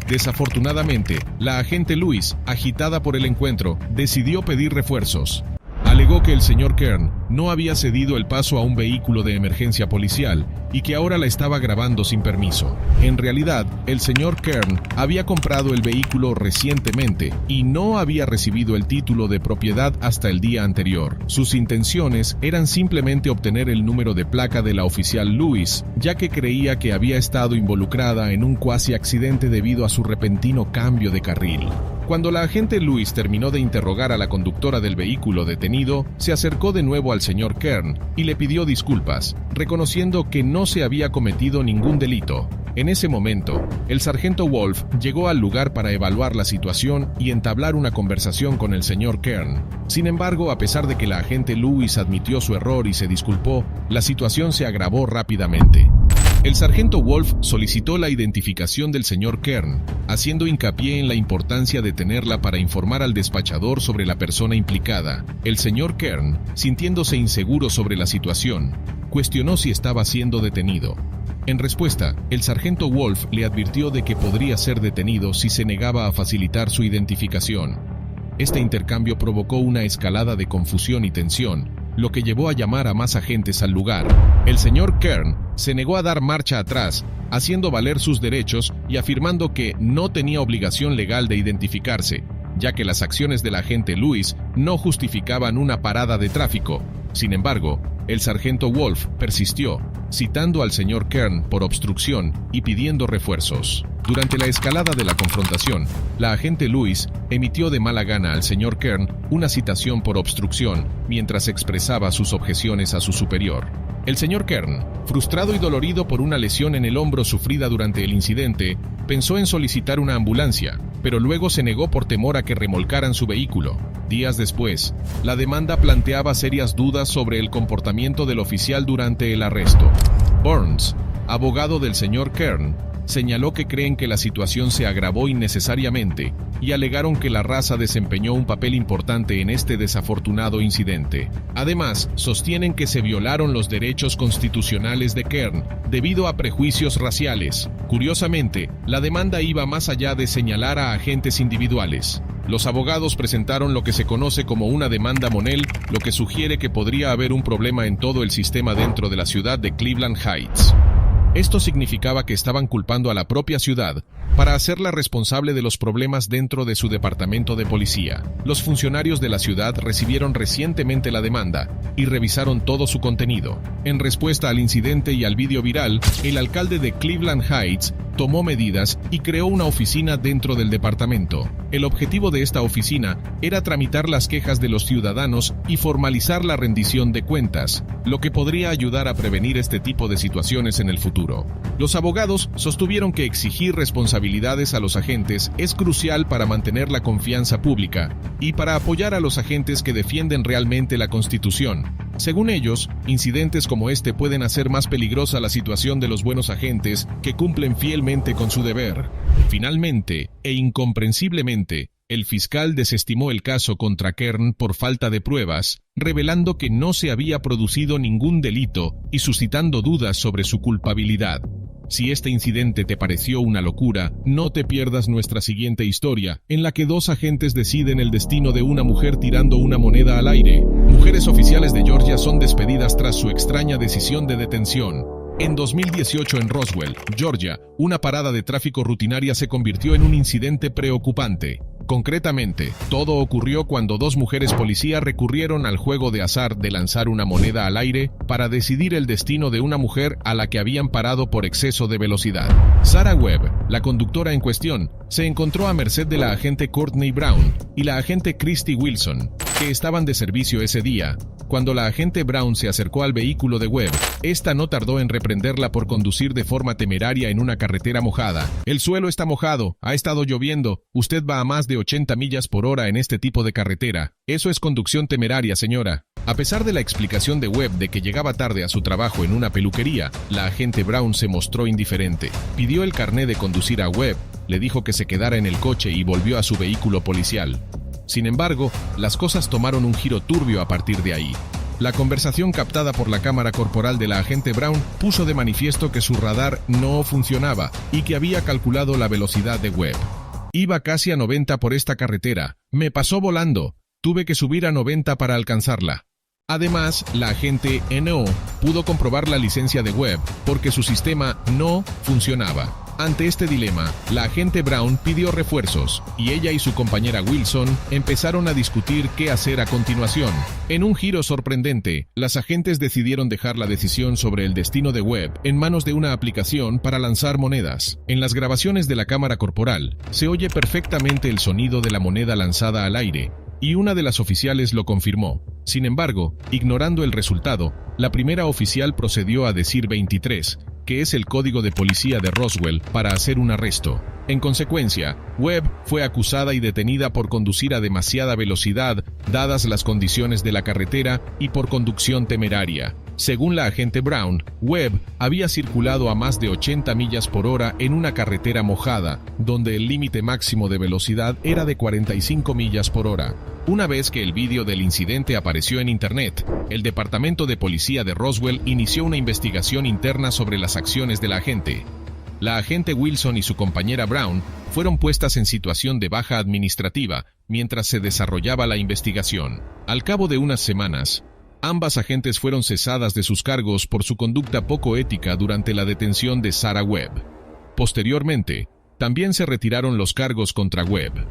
Desafortunadamente, la agente Lewis, agitada por el encuentro, decidió pedir refuerzos. Alegó que el señor Kern no había cedido el paso a un vehículo de emergencia policial y que ahora la estaba grabando sin permiso. En realidad, el señor Kern había comprado el vehículo recientemente y no había recibido el título de propiedad hasta el día anterior. Sus intenciones eran simplemente obtener el número de placa de la oficial Lewis, ya que creía que había estado involucrada en un cuasi accidente debido a su repentino cambio de carril. Cuando la agente Lewis terminó de interrogar a la conductora del vehículo detenido, se acercó de nuevo al señor Kern y le pidió disculpas, reconociendo que no se había cometido ningún delito. En ese momento, el sargento Wolf llegó al lugar para evaluar la situación y entablar una conversación con el señor Kern. Sin embargo, a pesar de que la agente Lewis admitió su error y se disculpó, la situación se agravó rápidamente. El sargento Wolf solicitó la identificación del señor Kern, haciendo hincapié en la importancia de tenerla para informar al despachador sobre la persona implicada. El señor Kern, sintiéndose inseguro sobre la situación, cuestionó si estaba siendo detenido. En respuesta, el sargento Wolf le advirtió de que podría ser detenido si se negaba a facilitar su identificación. Este intercambio provocó una escalada de confusión y tensión, lo que llevó a llamar a más agentes al lugar. El señor Kern se negó a dar marcha atrás, haciendo valer sus derechos y afirmando que no tenía obligación legal de identificarse, ya que las acciones del agente Lewis no justificaban una parada de tráfico. Sin embargo, el sargento Wolf persistió, citando al señor Kern por obstrucción y pidiendo refuerzos. Durante la escalada de la confrontación, la agente Lewis emitió de mala gana al señor Kern una citación por obstrucción mientras expresaba sus objeciones a su superior. El señor Kern, frustrado y dolorido por una lesión en el hombro sufrida durante el incidente, pensó en solicitar una ambulancia, pero luego se negó por temor a que remolcaran su vehículo. Días después, la demanda planteaba serias dudas sobre el comportamiento del oficial durante el arresto. Burns, abogado del señor Kern, señaló que creen que la situación se agravó innecesariamente y alegaron que la raza desempeñó un papel importante en este desafortunado incidente. Además, sostienen que se violaron los derechos constitucionales de Kern debido a prejuicios raciales. Curiosamente, la demanda iba más allá de señalar a agentes individuales. Los abogados presentaron lo que se conoce como una demanda Monell, lo que sugiere que podría haber un problema en todo el sistema dentro de la ciudad de Cleveland Heights. Esto significaba que estaban culpando a la propia ciudad para hacerla responsable de los problemas dentro de su departamento de policía. Los funcionarios de la ciudad recibieron recientemente la demanda y revisaron todo su contenido. En respuesta al incidente y al vídeo viral, el alcalde de Cleveland Heights tomó medidas y creó una oficina dentro del departamento. El objetivo de esta oficina era tramitar las quejas de los ciudadanos y formalizar la rendición de cuentas, lo que podría ayudar a prevenir este tipo de situaciones en el futuro. Los abogados sostuvieron que exigir responsabilidades a los agentes es crucial para mantener la confianza pública y para apoyar a los agentes que defienden realmente la Constitución. Según ellos, incidentes como este pueden hacer más peligrosa la situación de los buenos agentes que cumplen fielmente con su deber. Finalmente, e incomprensiblemente, el fiscal desestimó el caso contra Kern por falta de pruebas, revelando que no se había producido ningún delito y suscitando dudas sobre su culpabilidad. Si este incidente te pareció una locura, no te pierdas nuestra siguiente historia, en la que dos agentes deciden el destino de una mujer tirando una moneda al aire. Mujeres oficiales de Georgia son despedidas tras su extraña decisión de detención. En 2018 en Roswell, Georgia, una parada de tráfico rutinaria se convirtió en un incidente preocupante. Concretamente, todo ocurrió cuando dos mujeres policía recurrieron al juego de azar de lanzar una moneda al aire para decidir el destino de una mujer a la que habían parado por exceso de velocidad. Sarah Webb, la conductora en cuestión, se encontró a merced de la agente Courtney Brown y la agente Christy Wilson, que estaban de servicio ese día. Cuando la agente Brown se acercó al vehículo de Webb, esta no tardó en reprenderla por conducir de forma temeraria en una carretera mojada. El suelo está mojado, ha estado lloviendo, usted va a más de 80 millas por hora en este tipo de carretera. Eso es conducción temeraria, señora. A pesar de la explicación de Webb de que llegaba tarde a su trabajo en una peluquería, la agente Brown se mostró indiferente. Pidió el carné de conducir a Webb, le dijo que se quedara en el coche y volvió a su vehículo policial. Sin embargo, las cosas tomaron un giro turbio a partir de ahí. La conversación captada por la cámara corporal de la agente Brown puso de manifiesto que su radar no funcionaba y que había calculado la velocidad de Webb. Iba casi a 90 por esta carretera. Me pasó volando. Tuve que subir a 90 para alcanzarla. Además, la agente NO pudo comprobar la licencia de Webb porque su sistema no funcionaba. Ante este dilema, la agente Brown pidió refuerzos y ella y su compañera Wilson empezaron a discutir qué hacer a continuación. En un giro sorprendente, las agentes decidieron dejar la decisión sobre el destino de Webb en manos de una aplicación para lanzar monedas. En las grabaciones de la cámara corporal, se oye perfectamente el sonido de la moneda lanzada al aire, y una de las oficiales lo confirmó. Sin embargo, ignorando el resultado, la primera oficial procedió a decir 23, que es el código de policía de Roswell, para hacer un arresto. En consecuencia, Webb fue acusada y detenida por conducir a demasiada velocidad, dadas las condiciones de la carretera, y por conducción temeraria. Según la agente Brown, Webb había circulado a más de 80 millas por hora en una carretera mojada, donde el límite máximo de velocidad era de 45 millas por hora. Una vez que el vídeo del incidente apareció en Internet, el Departamento de Policía de Roswell inició una investigación interna sobre las acciones de la agente. La agente Wilson y su compañera Brown fueron puestas en situación de baja administrativa mientras se desarrollaba la investigación. Al cabo de unas semanas, Ambas agentes fueron cesadas de sus cargos por su conducta poco ética durante la detención de Sarah Webb. Posteriormente, también se retiraron los cargos contra Webb.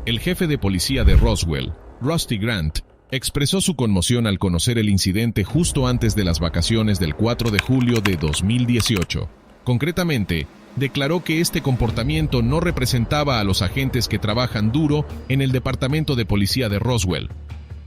El jefe de policía de Roswell, Rusty Grant, expresó su conmoción al conocer el incidente justo antes de las vacaciones del 4 de julio de 2018. Concretamente, declaró que este comportamiento no representaba a los agentes que trabajan duro en el Departamento de Policía de Roswell.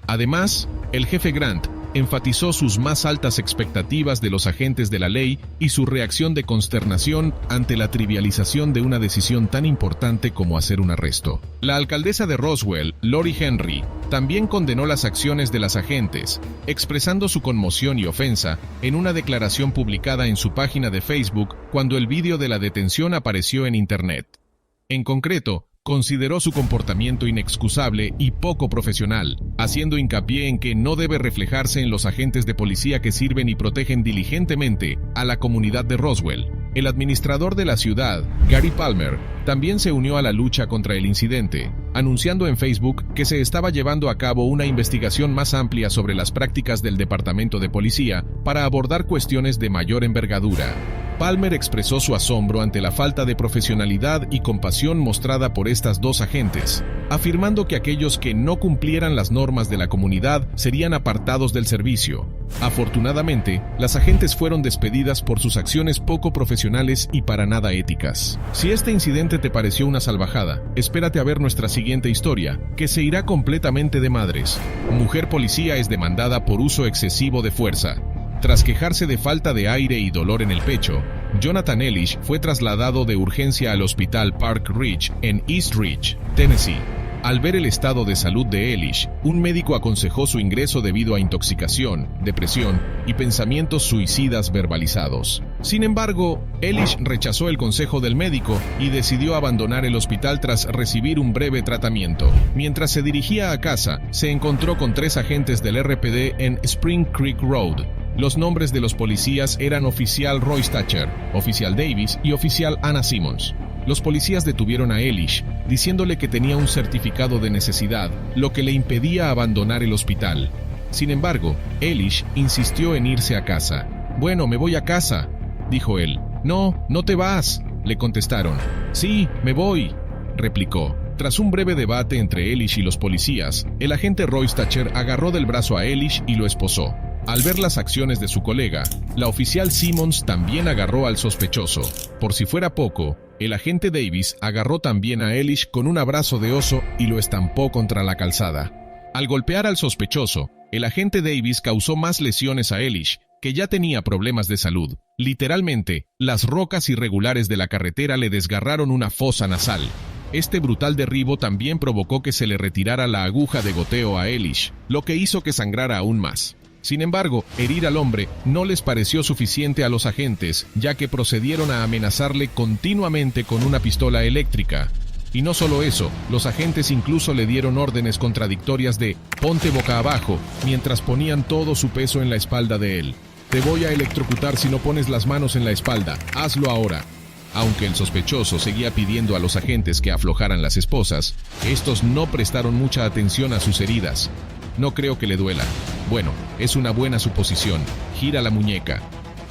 Además, el jefe Grant enfatizó sus más altas expectativas de los agentes de la ley y su reacción de consternación ante la trivialización de una decisión tan importante como hacer un arresto. La alcaldesa de Roswell, Lori Henry, también condenó las acciones de las agentes, expresando su conmoción y ofensa en una declaración publicada en su página de Facebook cuando el vídeo de la detención apareció en Internet. En concreto, consideró su comportamiento inexcusable y poco profesional, haciendo hincapié en que no debe reflejarse en los agentes de policía que sirven y protegen diligentemente a la comunidad de Roswell. El administrador de la ciudad, Gary Palmer, también se unió a la lucha contra el incidente, anunciando en Facebook que se estaba llevando a cabo una investigación más amplia sobre las prácticas del Departamento de Policía para abordar cuestiones de mayor envergadura. Palmer expresó su asombro ante la falta de profesionalidad y compasión mostrada por estas dos agentes, afirmando que aquellos que no cumplieran las normas de la comunidad serían apartados del servicio. Afortunadamente, las agentes fueron despedidas por sus acciones poco profesionales y para nada éticas. Si este incidente te pareció una salvajada, espérate a ver nuestra siguiente historia, que se irá completamente de madres. Mujer policía es demandada por uso excesivo de fuerza. Tras quejarse de falta de aire y dolor en el pecho, Jonathan Elish fue trasladado de urgencia al hospital Park Ridge en East Ridge, Tennessee. Al ver el estado de salud de Elish, un médico aconsejó su ingreso debido a intoxicación, depresión y pensamientos suicidas verbalizados. Sin embargo, Elish rechazó el consejo del médico y decidió abandonar el hospital tras recibir un breve tratamiento. Mientras se dirigía a casa, se encontró con 3 agentes del RPD en Spring Creek Road. Los nombres de los policías eran oficial Roy Stacher, oficial Davis y oficial Anna Simmons. Los policías detuvieron a Elish, diciéndole que tenía un certificado de necesidad, lo que le impedía abandonar el hospital. Sin embargo, Elish insistió en irse a casa. «Bueno, me voy a casa», dijo él. «No, no te vas», le contestaron. «Sí, me voy», replicó. Tras un breve debate entre Elish y los policías, el agente Roy Stacher agarró del brazo a Elish y lo esposó. Al ver las acciones de su colega, la oficial Simmons también agarró al sospechoso. Por si fuera poco, el agente Davis agarró también a Elish con un abrazo de oso y lo estampó contra la calzada. Al golpear al sospechoso, el agente Davis causó más lesiones a Elish, que ya tenía problemas de salud. Literalmente, las rocas irregulares de la carretera le desgarraron una fosa nasal. Este brutal derribo también provocó que se le retirara la aguja de goteo a Elish, lo que hizo que sangrara aún más. Sin embargo, herir al hombre no les pareció suficiente a los agentes, ya que procedieron a amenazarle continuamente con una pistola eléctrica. Y no solo eso, los agentes incluso le dieron órdenes contradictorias de «ponte boca abajo», mientras ponían todo su peso en la espalda de él. «Te voy a electrocutar si no pones las manos en la espalda, hazlo ahora». Aunque el sospechoso seguía pidiendo a los agentes que aflojaran las esposas, estos no prestaron mucha atención a sus heridas. «No creo que le duela». «Bueno, es una buena suposición. Gira la muñeca».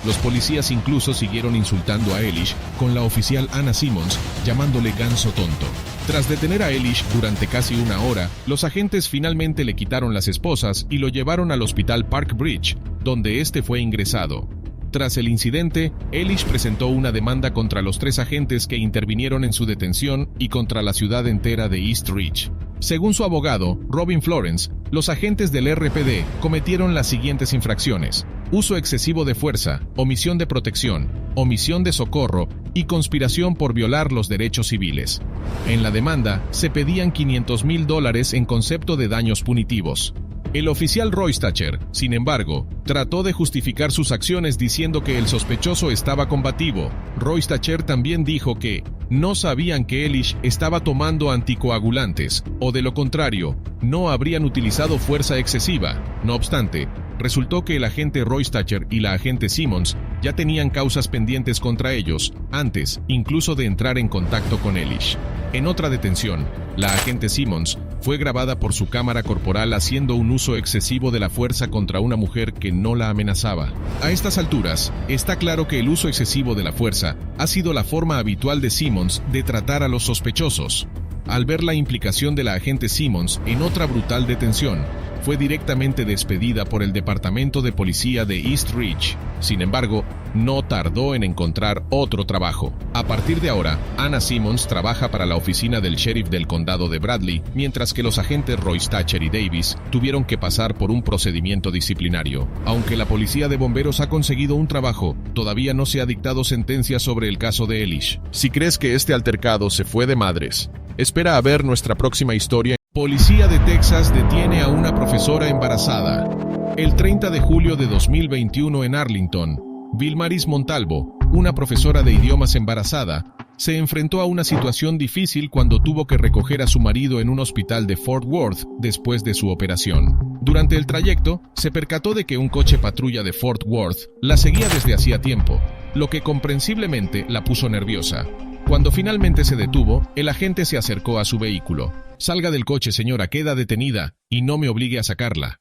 Los policías incluso siguieron insultando a Elish con la oficial Anna Simmons, llamándole ganso tonto. Tras detener a Elish durante casi una hora, los agentes finalmente le quitaron las esposas y lo llevaron al hospital Park Ridge, donde este fue ingresado. Tras el incidente, Elish presentó una demanda contra los 3 agentes que intervinieron en su detención y contra la ciudad entera de East Ridge. Según su abogado, Robin Florence, los agentes del RPD cometieron las siguientes infracciones: uso excesivo de fuerza, omisión de protección, omisión de socorro y conspiración por violar los derechos civiles. En la demanda, se pedían $500,000 en concepto de daños punitivos. El oficial Roy Stacher, sin embargo, trató de justificar sus acciones diciendo que el sospechoso estaba combativo. Roy Stacher también dijo que no sabían que Elish estaba tomando anticoagulantes, o de lo contrario, no habrían utilizado fuerza excesiva. No obstante, resultó que el agente Roystacher y la agente Simmons ya tenían causas pendientes contra ellos, antes incluso de entrar en contacto con Elish. En otra detención, la agente Simmons fue grabada por su cámara corporal haciendo un uso excesivo de la fuerza contra una mujer que no la amenazaba. A estas alturas, está claro que el uso excesivo de la fuerza ha sido la forma habitual de Simmons de tratar a los sospechosos. Al ver la implicación de la agente Simmons en otra brutal detención, fue directamente despedida por el Departamento de Policía de East Ridge. Sin embargo, no tardó en encontrar otro trabajo. A partir de ahora, Anna Simmons trabaja para la oficina del sheriff del condado de Bradley, mientras que los agentes Roystacher y Davis tuvieron que pasar por un procedimiento disciplinario. Aunque la policía de bomberos ha conseguido un trabajo, todavía no se ha dictado sentencia sobre el caso de Elish. Si crees que este altercado se fue de madres, espera a ver nuestra próxima historia. Policía de Texas detiene a una profesora embarazada. El 30 de julio de 2021 en Arlington, Vilmaris Montalvo, una profesora de idiomas embarazada, se enfrentó a una situación difícil cuando tuvo que recoger a su marido en un hospital de Fort Worth después de su operación. Durante el trayecto, se percató de que un coche patrulla de Fort Worth la seguía desde hacía tiempo, lo que comprensiblemente la puso nerviosa. Cuando finalmente se detuvo, el agente se acercó a su vehículo. «Salga del coche, señora, queda detenida, y no me obligue a sacarla».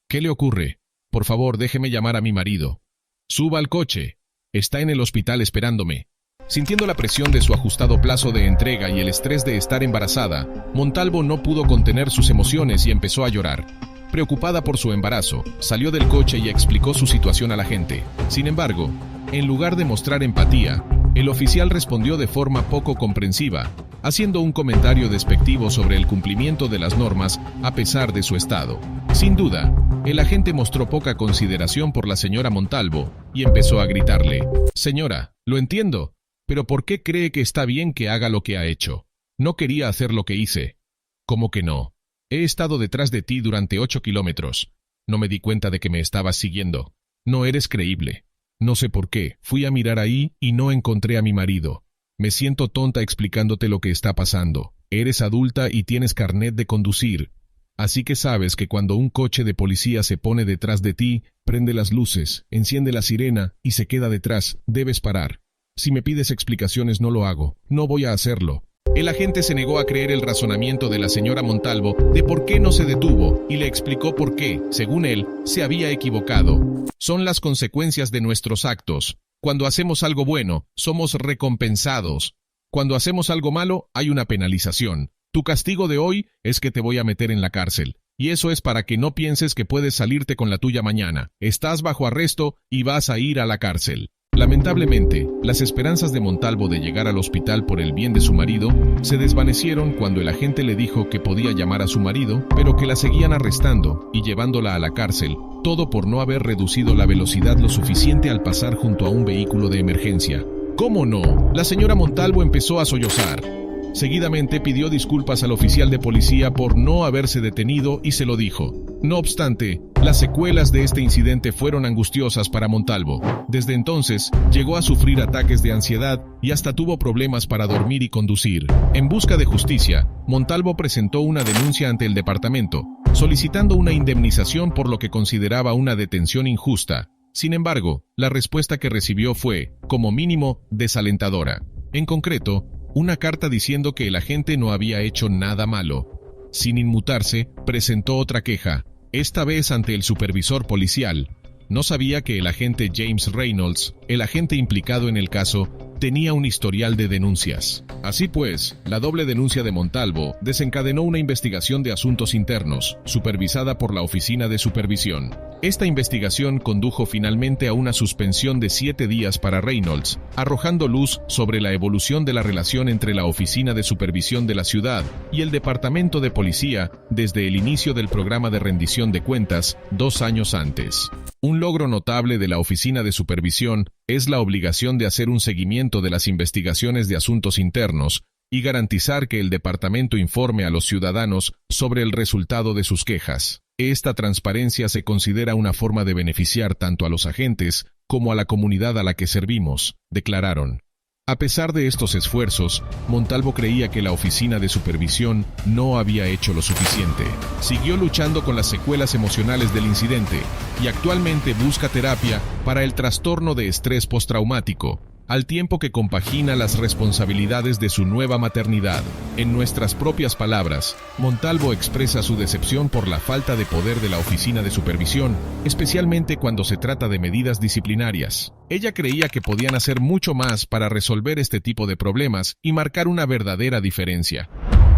«¿Qué le ocurre? Por favor, déjeme llamar a mi marido». «Suba al coche. Está en el hospital esperándome». Sintiendo la presión de su ajustado plazo de entrega y el estrés de estar embarazada, Montalvo no pudo contener sus emociones y empezó a llorar. Preocupada por su embarazo, salió del coche y explicó su situación al agente. Sin embargo, en lugar de mostrar empatía, el oficial respondió de forma poco comprensiva, haciendo un comentario despectivo sobre el cumplimiento de las normas a pesar de su estado. Sin duda, el agente mostró poca consideración por la señora Montalvo y empezó a gritarle: «Señora, lo entiendo, pero ¿por qué cree que está bien que haga lo que ha hecho? No quería hacer lo que hice». «¿Cómo que no? He estado detrás de ti durante 8 kilómetros. No me di cuenta de que me estabas siguiendo. No eres creíble». «No sé por qué. Fui a mirar ahí y no encontré a mi marido. Me siento tonta explicándote lo que está pasando. Eres adulta y tienes carnet de conducir. Así que sabes que cuando un coche de policía se pone detrás de ti, prende las luces, enciende la sirena y se queda detrás, debes parar. Si me pides explicaciones no lo hago. No voy a hacerlo». El agente se negó a creer el razonamiento de la señora Montalvo de por qué no se detuvo y le explicó por qué, según él, se había equivocado. «Son las consecuencias de nuestros actos. Cuando hacemos algo bueno, somos recompensados. Cuando hacemos algo malo, hay una penalización. Tu castigo de hoy es que te voy a meter en la cárcel. Y eso es para que no pienses que puedes salirte con la tuya mañana. Estás bajo arresto y vas a ir a la cárcel». Lamentablemente, las esperanzas de Montalvo de llegar al hospital por el bien de su marido se desvanecieron cuando el agente le dijo que podía llamar a su marido, pero que la seguían arrestando y llevándola a la cárcel, todo por no haber reducido la velocidad lo suficiente al pasar junto a un vehículo de emergencia. ¿Cómo no? La señora Montalvo empezó a sollozar. Seguidamente pidió disculpas al oficial de policía por no haberse detenido y se lo dijo. No obstante, las secuelas de este incidente fueron angustiosas para Montalvo. Desde entonces, llegó a sufrir ataques de ansiedad y hasta tuvo problemas para dormir y conducir. En busca de justicia, Montalvo presentó una denuncia ante el departamento, solicitando una indemnización por lo que consideraba una detención injusta. Sin embargo, la respuesta que recibió fue, como mínimo, desalentadora. En concreto, una carta diciendo que el agente no había hecho nada malo. Sin inmutarse, presentó otra queja, esta vez ante el supervisor policial. No sabía que el agente James Reynolds, el agente implicado en el caso, tenía un historial de denuncias. Así pues, la doble denuncia de Montalvo desencadenó una investigación de asuntos internos, supervisada por la Oficina de Supervisión. Esta investigación condujo finalmente a una suspensión de 7 días para Reynolds, arrojando luz sobre la evolución de la relación entre la Oficina de Supervisión de la ciudad y el Departamento de Policía desde el inicio del programa de rendición de cuentas 2 años antes. Un logro notable de la Oficina de Supervisión es la obligación de hacer un seguimiento de las investigaciones de asuntos internos y garantizar que el departamento informe a los ciudadanos sobre el resultado de sus quejas. Esta transparencia se considera una forma de beneficiar tanto a los agentes como a la comunidad a la que servimos, declararon. A pesar de estos esfuerzos, Montalvo creía que la oficina de supervisión no había hecho lo suficiente. Siguió luchando con las secuelas emocionales del incidente y actualmente busca terapia para el trastorno de estrés postraumático, al tiempo que compagina las responsabilidades de su nueva maternidad. En nuestras propias palabras, Montalvo expresa su decepción por la falta de poder de la oficina de supervisión, especialmente cuando se trata de medidas disciplinarias. Ella creía que podían hacer mucho más para resolver este tipo de problemas y marcar una verdadera diferencia.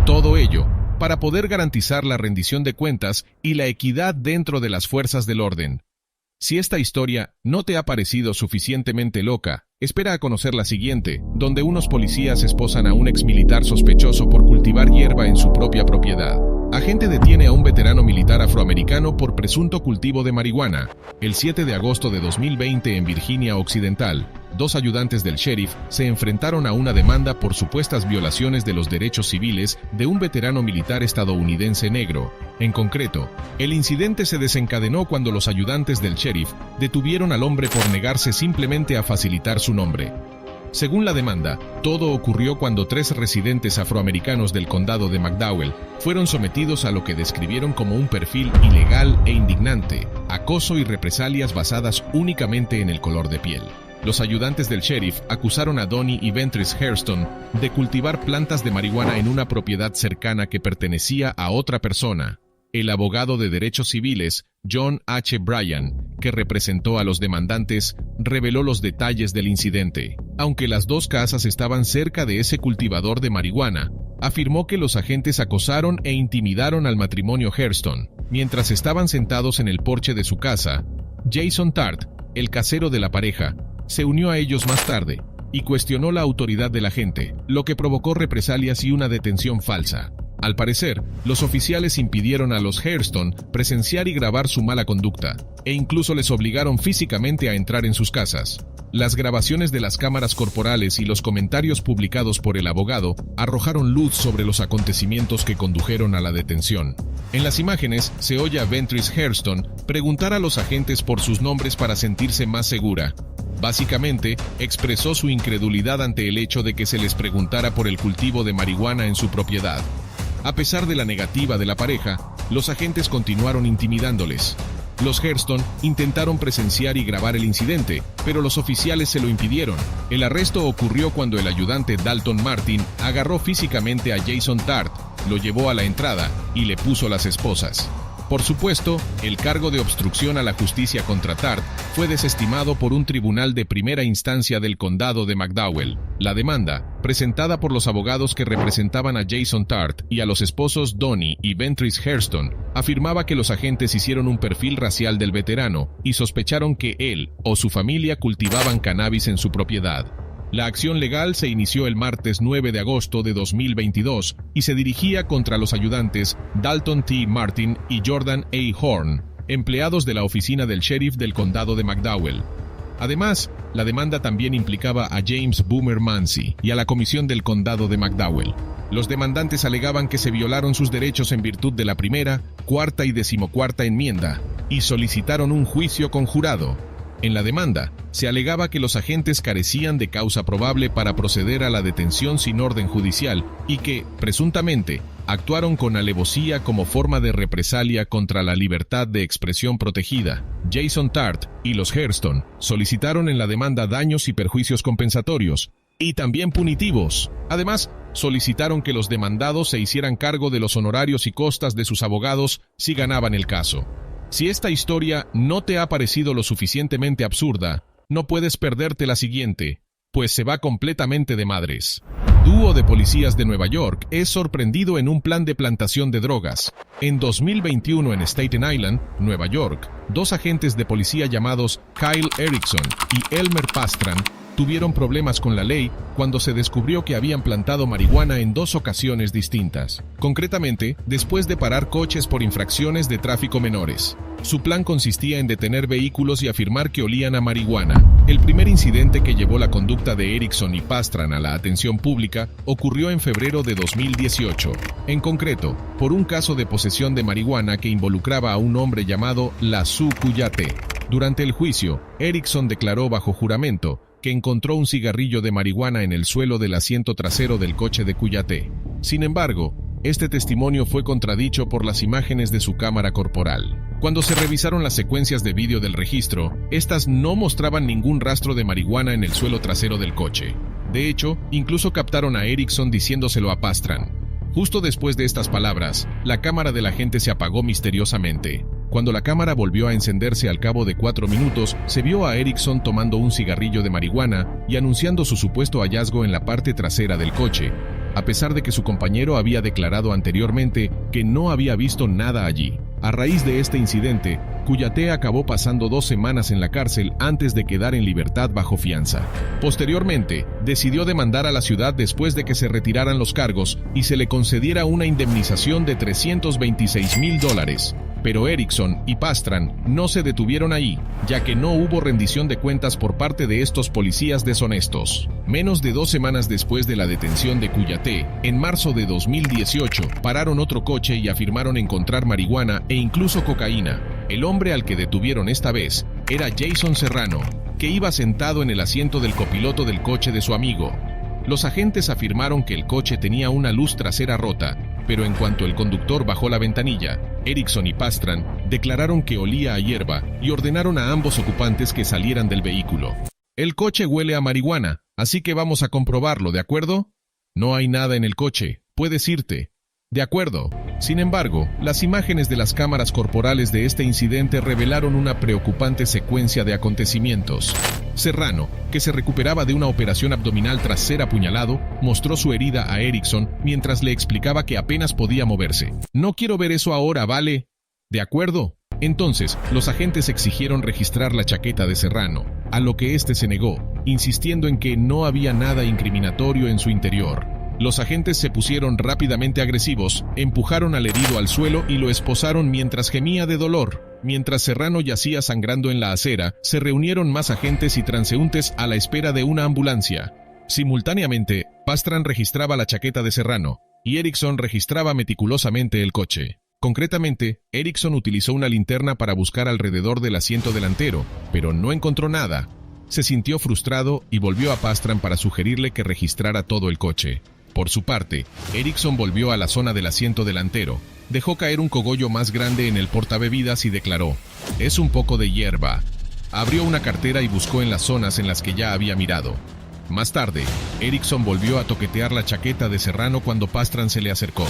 Todo ello para poder garantizar la rendición de cuentas y la equidad dentro de las fuerzas del orden. Si esta historia no te ha parecido suficientemente loca, espera a conocer la siguiente, donde unos policías esposan a un exmilitar sospechoso por cultivar hierba en su propia propiedad. Agente detiene a un veterano militar afroamericano por presunto cultivo de marihuana. El 7 de agosto de 2020 en Virginia Occidental, 2 ayudantes del sheriff se enfrentaron a una demanda por supuestas violaciones de los derechos civiles de un veterano militar estadounidense negro. En concreto, el incidente se desencadenó cuando los ayudantes del sheriff detuvieron al hombre por negarse simplemente a facilitar su nombre. Según la demanda, todo ocurrió cuando 3 residentes afroamericanos del condado de McDowell fueron sometidos a lo que describieron como un perfil ilegal e indignante, acoso y represalias basadas únicamente en el color de piel. Los ayudantes del sheriff acusaron a Donnie y Ventris Hairston de cultivar plantas de marihuana en una propiedad cercana que pertenecía a otra persona. El abogado de derechos civiles, John H. Bryan, que representó a los demandantes, reveló los detalles del incidente. Aunque las 2 casas estaban cerca de ese cultivador de marihuana, afirmó que los agentes acosaron e intimidaron al matrimonio Hairston. Mientras estaban sentados en el porche de su casa, Jason Tart, el casero de la pareja, se unió a ellos más tarde y cuestionó la autoridad de la gente, lo que provocó represalias y una detención falsa. Al parecer, los oficiales impidieron a los Hairston presenciar y grabar su mala conducta, e incluso les obligaron físicamente a entrar en sus casas. Las grabaciones de las cámaras corporales y los comentarios publicados por el abogado arrojaron luz sobre los acontecimientos que condujeron a la detención. En las imágenes se oye a Ventris Hairston preguntar a los agentes por sus nombres para sentirse más segura. Básicamente, expresó su incredulidad ante el hecho de que se les preguntara por el cultivo de marihuana en su propiedad. A pesar de la negativa de la pareja, los agentes continuaron intimidándoles. Los Hairston intentaron presenciar y grabar el incidente, pero los oficiales se lo impidieron. El arresto ocurrió cuando el ayudante Dalton Martin agarró físicamente a Jason Tart, lo llevó a la entrada y le puso las esposas. Por supuesto, el cargo de obstrucción a la justicia contra Tart fue desestimado por un tribunal de primera instancia del condado de McDowell. La demanda, presentada por los abogados que representaban a Jason Tart y a los esposos Donnie y Ventris Hairston, afirmaba que los agentes hicieron un perfil racial del veterano y sospecharon que él o su familia cultivaban cannabis en su propiedad. La acción legal se inició el martes 9 de agosto de 2022 y se dirigía contra los ayudantes Dalton T. Martin y Jordan A. Horn, empleados de la oficina del sheriff del condado de McDowell. Además, la demanda también implicaba a James Boomer Manzi y a la comisión del condado de McDowell. Los demandantes alegaban que se violaron sus derechos en virtud de la primera, cuarta y 14ª enmienda y solicitaron un juicio conjurado. En la demanda, se alegaba que los agentes carecían de causa probable para proceder a la detención sin orden judicial y que, presuntamente, actuaron con alevosía como forma de represalia contra la libertad de expresión protegida. Jason Tart y los Hairston solicitaron en la demanda daños y perjuicios compensatorios y también punitivos. Además, solicitaron que los demandados se hicieran cargo de los honorarios y costas de sus abogados si ganaban el caso. Si esta historia no te ha parecido lo suficientemente absurda, no puedes perderte la siguiente, pues se va completamente de madres. Dúo de policías de Nueva York es sorprendido en un plan de plantación de drogas. En 2021 en Staten Island, Nueva York, 2 agentes de policía llamados Kyle Erickson y Elmer Pastran tuvieron problemas con la ley cuando se descubrió que habían plantado marihuana en 2 ocasiones distintas. Concretamente, después de parar coches por infracciones de tráfico menores. Su plan consistía en detener vehículos y afirmar que olían a marihuana. El primer incidente que llevó la conducta de Erickson y Pastran a la atención pública ocurrió en febrero de 2018. En concreto, por un caso de posesión de marihuana que involucraba a un hombre llamado Lasu Kuyate. Durante el juicio, Erickson declaró bajo juramento que encontró un cigarrillo de marihuana en el suelo del asiento trasero del coche de Cuyate. Sin embargo, este testimonio fue contradicho por las imágenes de su cámara corporal. Cuando se revisaron las secuencias de vídeo del registro, estas no mostraban ningún rastro de marihuana en el suelo trasero del coche. De hecho, incluso captaron a Erickson diciéndoselo a Pastrana. Justo después de estas palabras, la cámara del agente se apagó misteriosamente. Cuando la cámara volvió a encenderse al cabo de 4 minutos, se vio a Erickson tomando un cigarrillo de marihuana y anunciando su supuesto hallazgo en la parte trasera del coche, a pesar de que su compañero había declarado anteriormente que no había visto nada allí. A raíz de este incidente, Cuyate acabó pasando 2 semanas en la cárcel antes de quedar en libertad bajo fianza. Posteriormente, decidió demandar a la ciudad después de que se retiraran los cargos y se le concediera una indemnización de $326,000. Pero Erickson y Pastrana no se detuvieron ahí, ya que no hubo rendición de cuentas por parte de estos policías deshonestos. Menos de 2 semanas después de la detención de Cuyate, en marzo de 2018, pararon otro coche y afirmaron encontrar marihuana e incluso cocaína. El hombre al que detuvieron esta vez era Jason Serrano, que iba sentado en el asiento del copiloto del coche de su amigo. Los agentes afirmaron que el coche tenía una luz trasera rota, pero en cuanto el conductor bajó la ventanilla, Erickson y Pastrana declararon que olía a hierba y ordenaron a ambos ocupantes que salieran del vehículo. El coche huele a marihuana, así que vamos a comprobarlo, ¿de acuerdo? No hay nada en el coche, puedes irte. De acuerdo. Sin embargo, las imágenes de las cámaras corporales de este incidente revelaron una preocupante secuencia de acontecimientos. Serrano, que se recuperaba de una operación abdominal tras ser apuñalado, mostró su herida a Erickson mientras le explicaba que apenas podía moverse. No quiero ver eso ahora, ¿vale? De acuerdo. Entonces, los agentes exigieron registrar la chaqueta de Serrano, a lo que éste se negó, insistiendo en que no había nada incriminatorio en su interior. Los agentes se pusieron rápidamente agresivos, empujaron al herido al suelo y lo esposaron mientras gemía de dolor. Mientras Serrano yacía sangrando en la acera, se reunieron más agentes y transeúntes a la espera de una ambulancia. Simultáneamente, Pastrana registraba la chaqueta de Serrano, y Erickson registraba meticulosamente el coche. Concretamente, Erickson utilizó una linterna para buscar alrededor del asiento delantero, pero no encontró nada. Se sintió frustrado y volvió a Pastrana para sugerirle que registrara todo el coche. Por su parte, Erickson volvió a la zona del asiento delantero, dejó caer un cogollo más grande en el portabebidas y declaró: «Es un poco de hierba». Abrió una cartera y buscó en las zonas en las que ya había mirado. Más tarde, Erickson volvió a toquetear la chaqueta de Serrano cuando Pastrana se le acercó.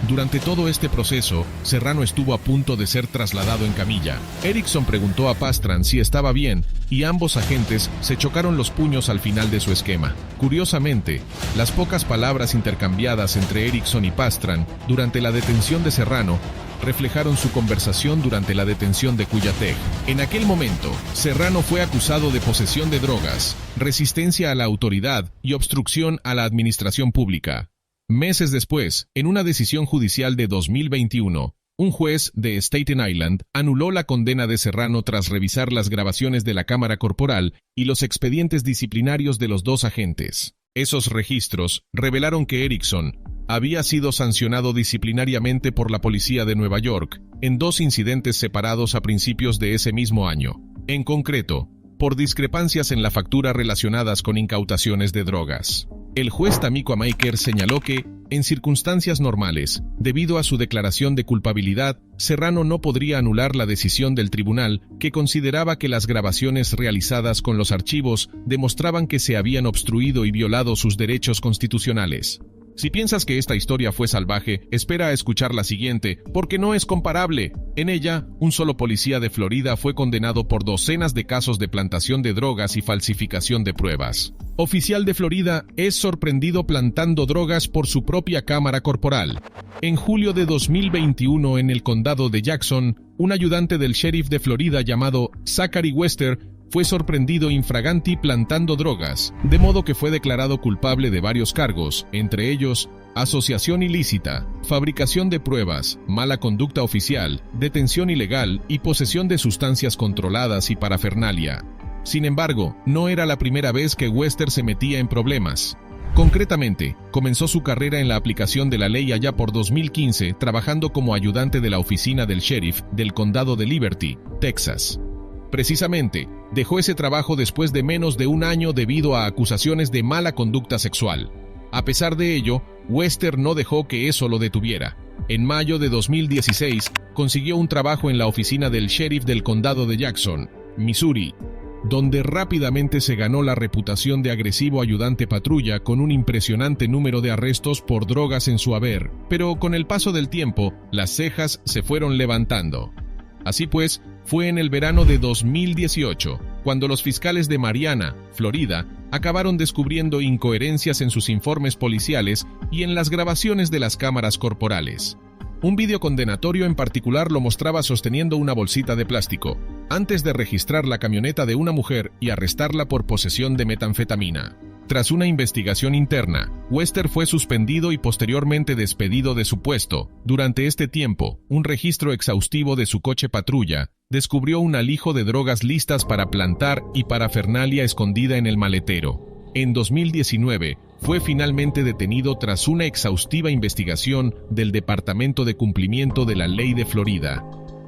Durante todo este proceso, Serrano estuvo a punto de ser trasladado en camilla. Erickson preguntó a Pastrana si estaba bien, y ambos agentes se chocaron los puños al final de su esquema. Curiosamente, las pocas palabras intercambiadas entre Erickson y Pastrana durante la detención de Serrano reflejaron su conversación durante la detención de Cuyate. En aquel momento, Serrano fue acusado de posesión de drogas, resistencia a la autoridad y obstrucción a la administración pública. Meses después, en una decisión judicial de 2021, un juez de Staten Island anuló la condena de Serrano tras revisar las grabaciones de la cámara corporal y los expedientes disciplinarios de los 2 agentes. Esos registros revelaron que Erickson había sido sancionado disciplinariamente por la policía de Nueva York en 2 incidentes separados a principios de ese mismo año. En concreto, por discrepancias en la factura relacionadas con incautaciones de drogas. El juez Tamiko Maker señaló que, en circunstancias normales, debido a su declaración de culpabilidad, Serrano no podría anular la decisión del tribunal, que consideraba que las grabaciones realizadas con los archivos demostraban que se habían obstruido y violado sus derechos constitucionales. Si piensas que esta historia fue salvaje, espera a escuchar la siguiente, porque no es comparable. En ella, un solo policía de Florida fue condenado por docenas de casos de plantación de drogas y falsificación de pruebas. Oficial de Florida es sorprendido plantando drogas por su propia cámara corporal. En julio de 2021, en el condado de Jackson, un ayudante del sheriff de Florida llamado Zachary Wester fue sorprendido infraganti plantando drogas, de modo que fue declarado culpable de varios cargos, entre ellos asociación ilícita, fabricación de pruebas, mala conducta oficial, detención ilegal y posesión de sustancias controladas y parafernalia. Sin embargo, no era la primera vez que Wester se metía en problemas. Concretamente, comenzó su carrera en la aplicación de la ley allá por 2015, trabajando como ayudante de la oficina del sheriff del condado de Liberty, Texas. Precisamente, dejó ese trabajo después de menos de un año debido a acusaciones de mala conducta sexual. A pesar de ello, Wester no dejó que eso lo detuviera. En mayo de 2016, consiguió un trabajo en la oficina del sheriff del condado de Jackson, Missouri, donde rápidamente se ganó la reputación de agresivo ayudante patrulla con un impresionante número de arrestos por drogas en su haber, pero con el paso del tiempo, las cejas se fueron levantando. Así pues, fue en el verano de 2018, cuando los fiscales de Marianna, Florida, acabaron descubriendo incoherencias en sus informes policiales y en las grabaciones de las cámaras corporales. Un video condenatorio en particular lo mostraba sosteniendo una bolsita de plástico, antes de registrar la camioneta de una mujer y arrestarla por posesión de metanfetamina. Tras una investigación interna, Wester fue suspendido y posteriormente despedido de su puesto. Durante este tiempo, un registro exhaustivo de su coche patrulla descubrió un alijo de drogas listas para plantar y parafernalia escondida en el maletero. En 2019, fue finalmente detenido tras una exhaustiva investigación del Departamento de Cumplimiento de la Ley de Florida.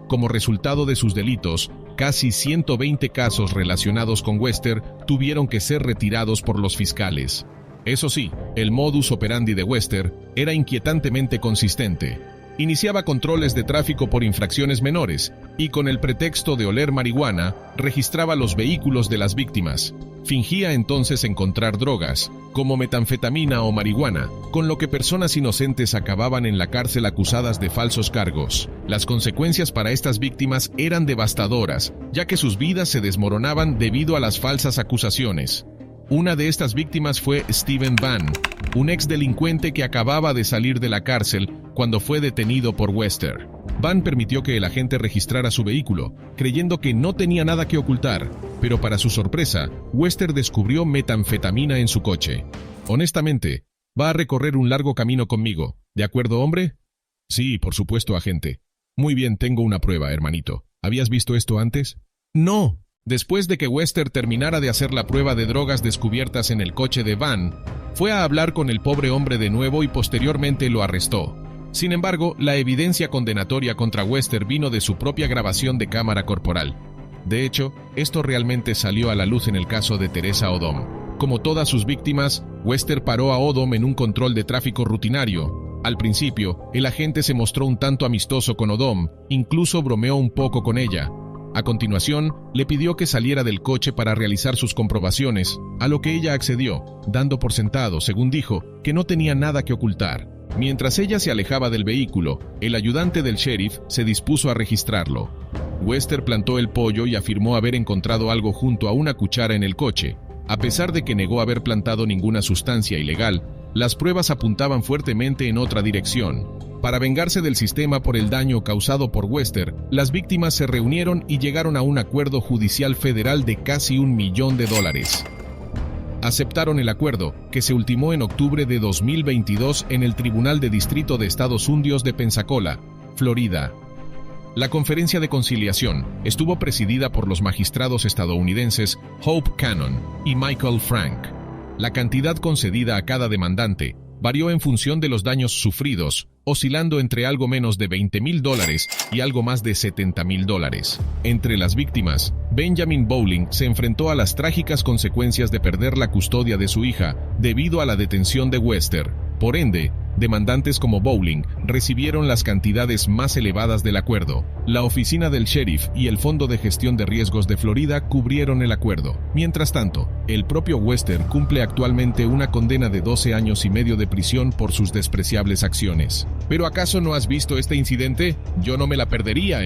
Como resultado de sus delitos, casi 120 casos relacionados con Wester tuvieron que ser retirados por los fiscales. Eso sí, el modus operandi de Wester era inquietantemente consistente. Iniciaba controles de tráfico por infracciones menores y, con el pretexto de oler marihuana, registraba los vehículos de las víctimas. Fingía entonces encontrar drogas, como metanfetamina o marihuana, con lo que personas inocentes acababan en la cárcel acusadas de falsos cargos. Las consecuencias para estas víctimas eran devastadoras, ya que sus vidas se desmoronaban debido a las falsas acusaciones. Una de estas víctimas fue Steven Van, un ex delincuente que acababa de salir de la cárcel cuando fue detenido por Wester. Van permitió que el agente registrara su vehículo, creyendo que no tenía nada que ocultar, pero para su sorpresa, Wester descubrió metanfetamina en su coche. Honestamente, va a recorrer un largo camino conmigo, ¿de acuerdo, hombre? Sí, por supuesto, agente. Muy bien, tengo una prueba, hermanito. ¿Habías visto esto antes? No. Después de que Wester terminara de hacer la prueba de drogas descubiertas en el coche de Van, fue a hablar con el pobre hombre de nuevo y posteriormente lo arrestó. Sin embargo, la evidencia condenatoria contra Wester vino de su propia grabación de cámara corporal. De hecho, esto realmente salió a la luz en el caso de Teresa Odom. Como todas sus víctimas, Wester paró a Odom en un control de tráfico rutinario. Al principio, el agente se mostró un tanto amistoso con Odom, incluso bromeó un poco con ella. A continuación, le pidió que saliera del coche para realizar sus comprobaciones, a lo que ella accedió, dando por sentado, según dijo, que no tenía nada que ocultar. Mientras ella se alejaba del vehículo, el ayudante del sheriff se dispuso a registrarlo. Wester plantó el pollo y afirmó haber encontrado algo junto a una cuchara en el coche. A pesar de que negó haber plantado ninguna sustancia ilegal, las pruebas apuntaban fuertemente en otra dirección. Para vengarse del sistema por el daño causado por Wester, las víctimas se reunieron y llegaron a un acuerdo judicial federal de casi $1 millón. Aceptaron el acuerdo, que se ultimó en octubre de 2022 en el Tribunal de Distrito de Estados Unidos de Pensacola, Florida. La conferencia de conciliación estuvo presidida por los magistrados estadounidenses Hope Cannon y Michael Frank. La cantidad concedida a cada demandante varió en función de los daños sufridos, oscilando entre algo menos de $20,000 y algo más de $70,000. Entre las víctimas, Benjamin Bowling se enfrentó a las trágicas consecuencias de perder la custodia de su hija debido a la detención de Wester. Por ende, demandantes como Bowling recibieron las cantidades más elevadas del acuerdo. La oficina del sheriff y el Fondo de Gestión de Riesgos de Florida cubrieron el acuerdo. Mientras tanto, el propio Wester cumple actualmente una condena de 12 años y medio de prisión por sus despreciables acciones. ¿Pero acaso no has visto este incidente? Yo no me la perdería,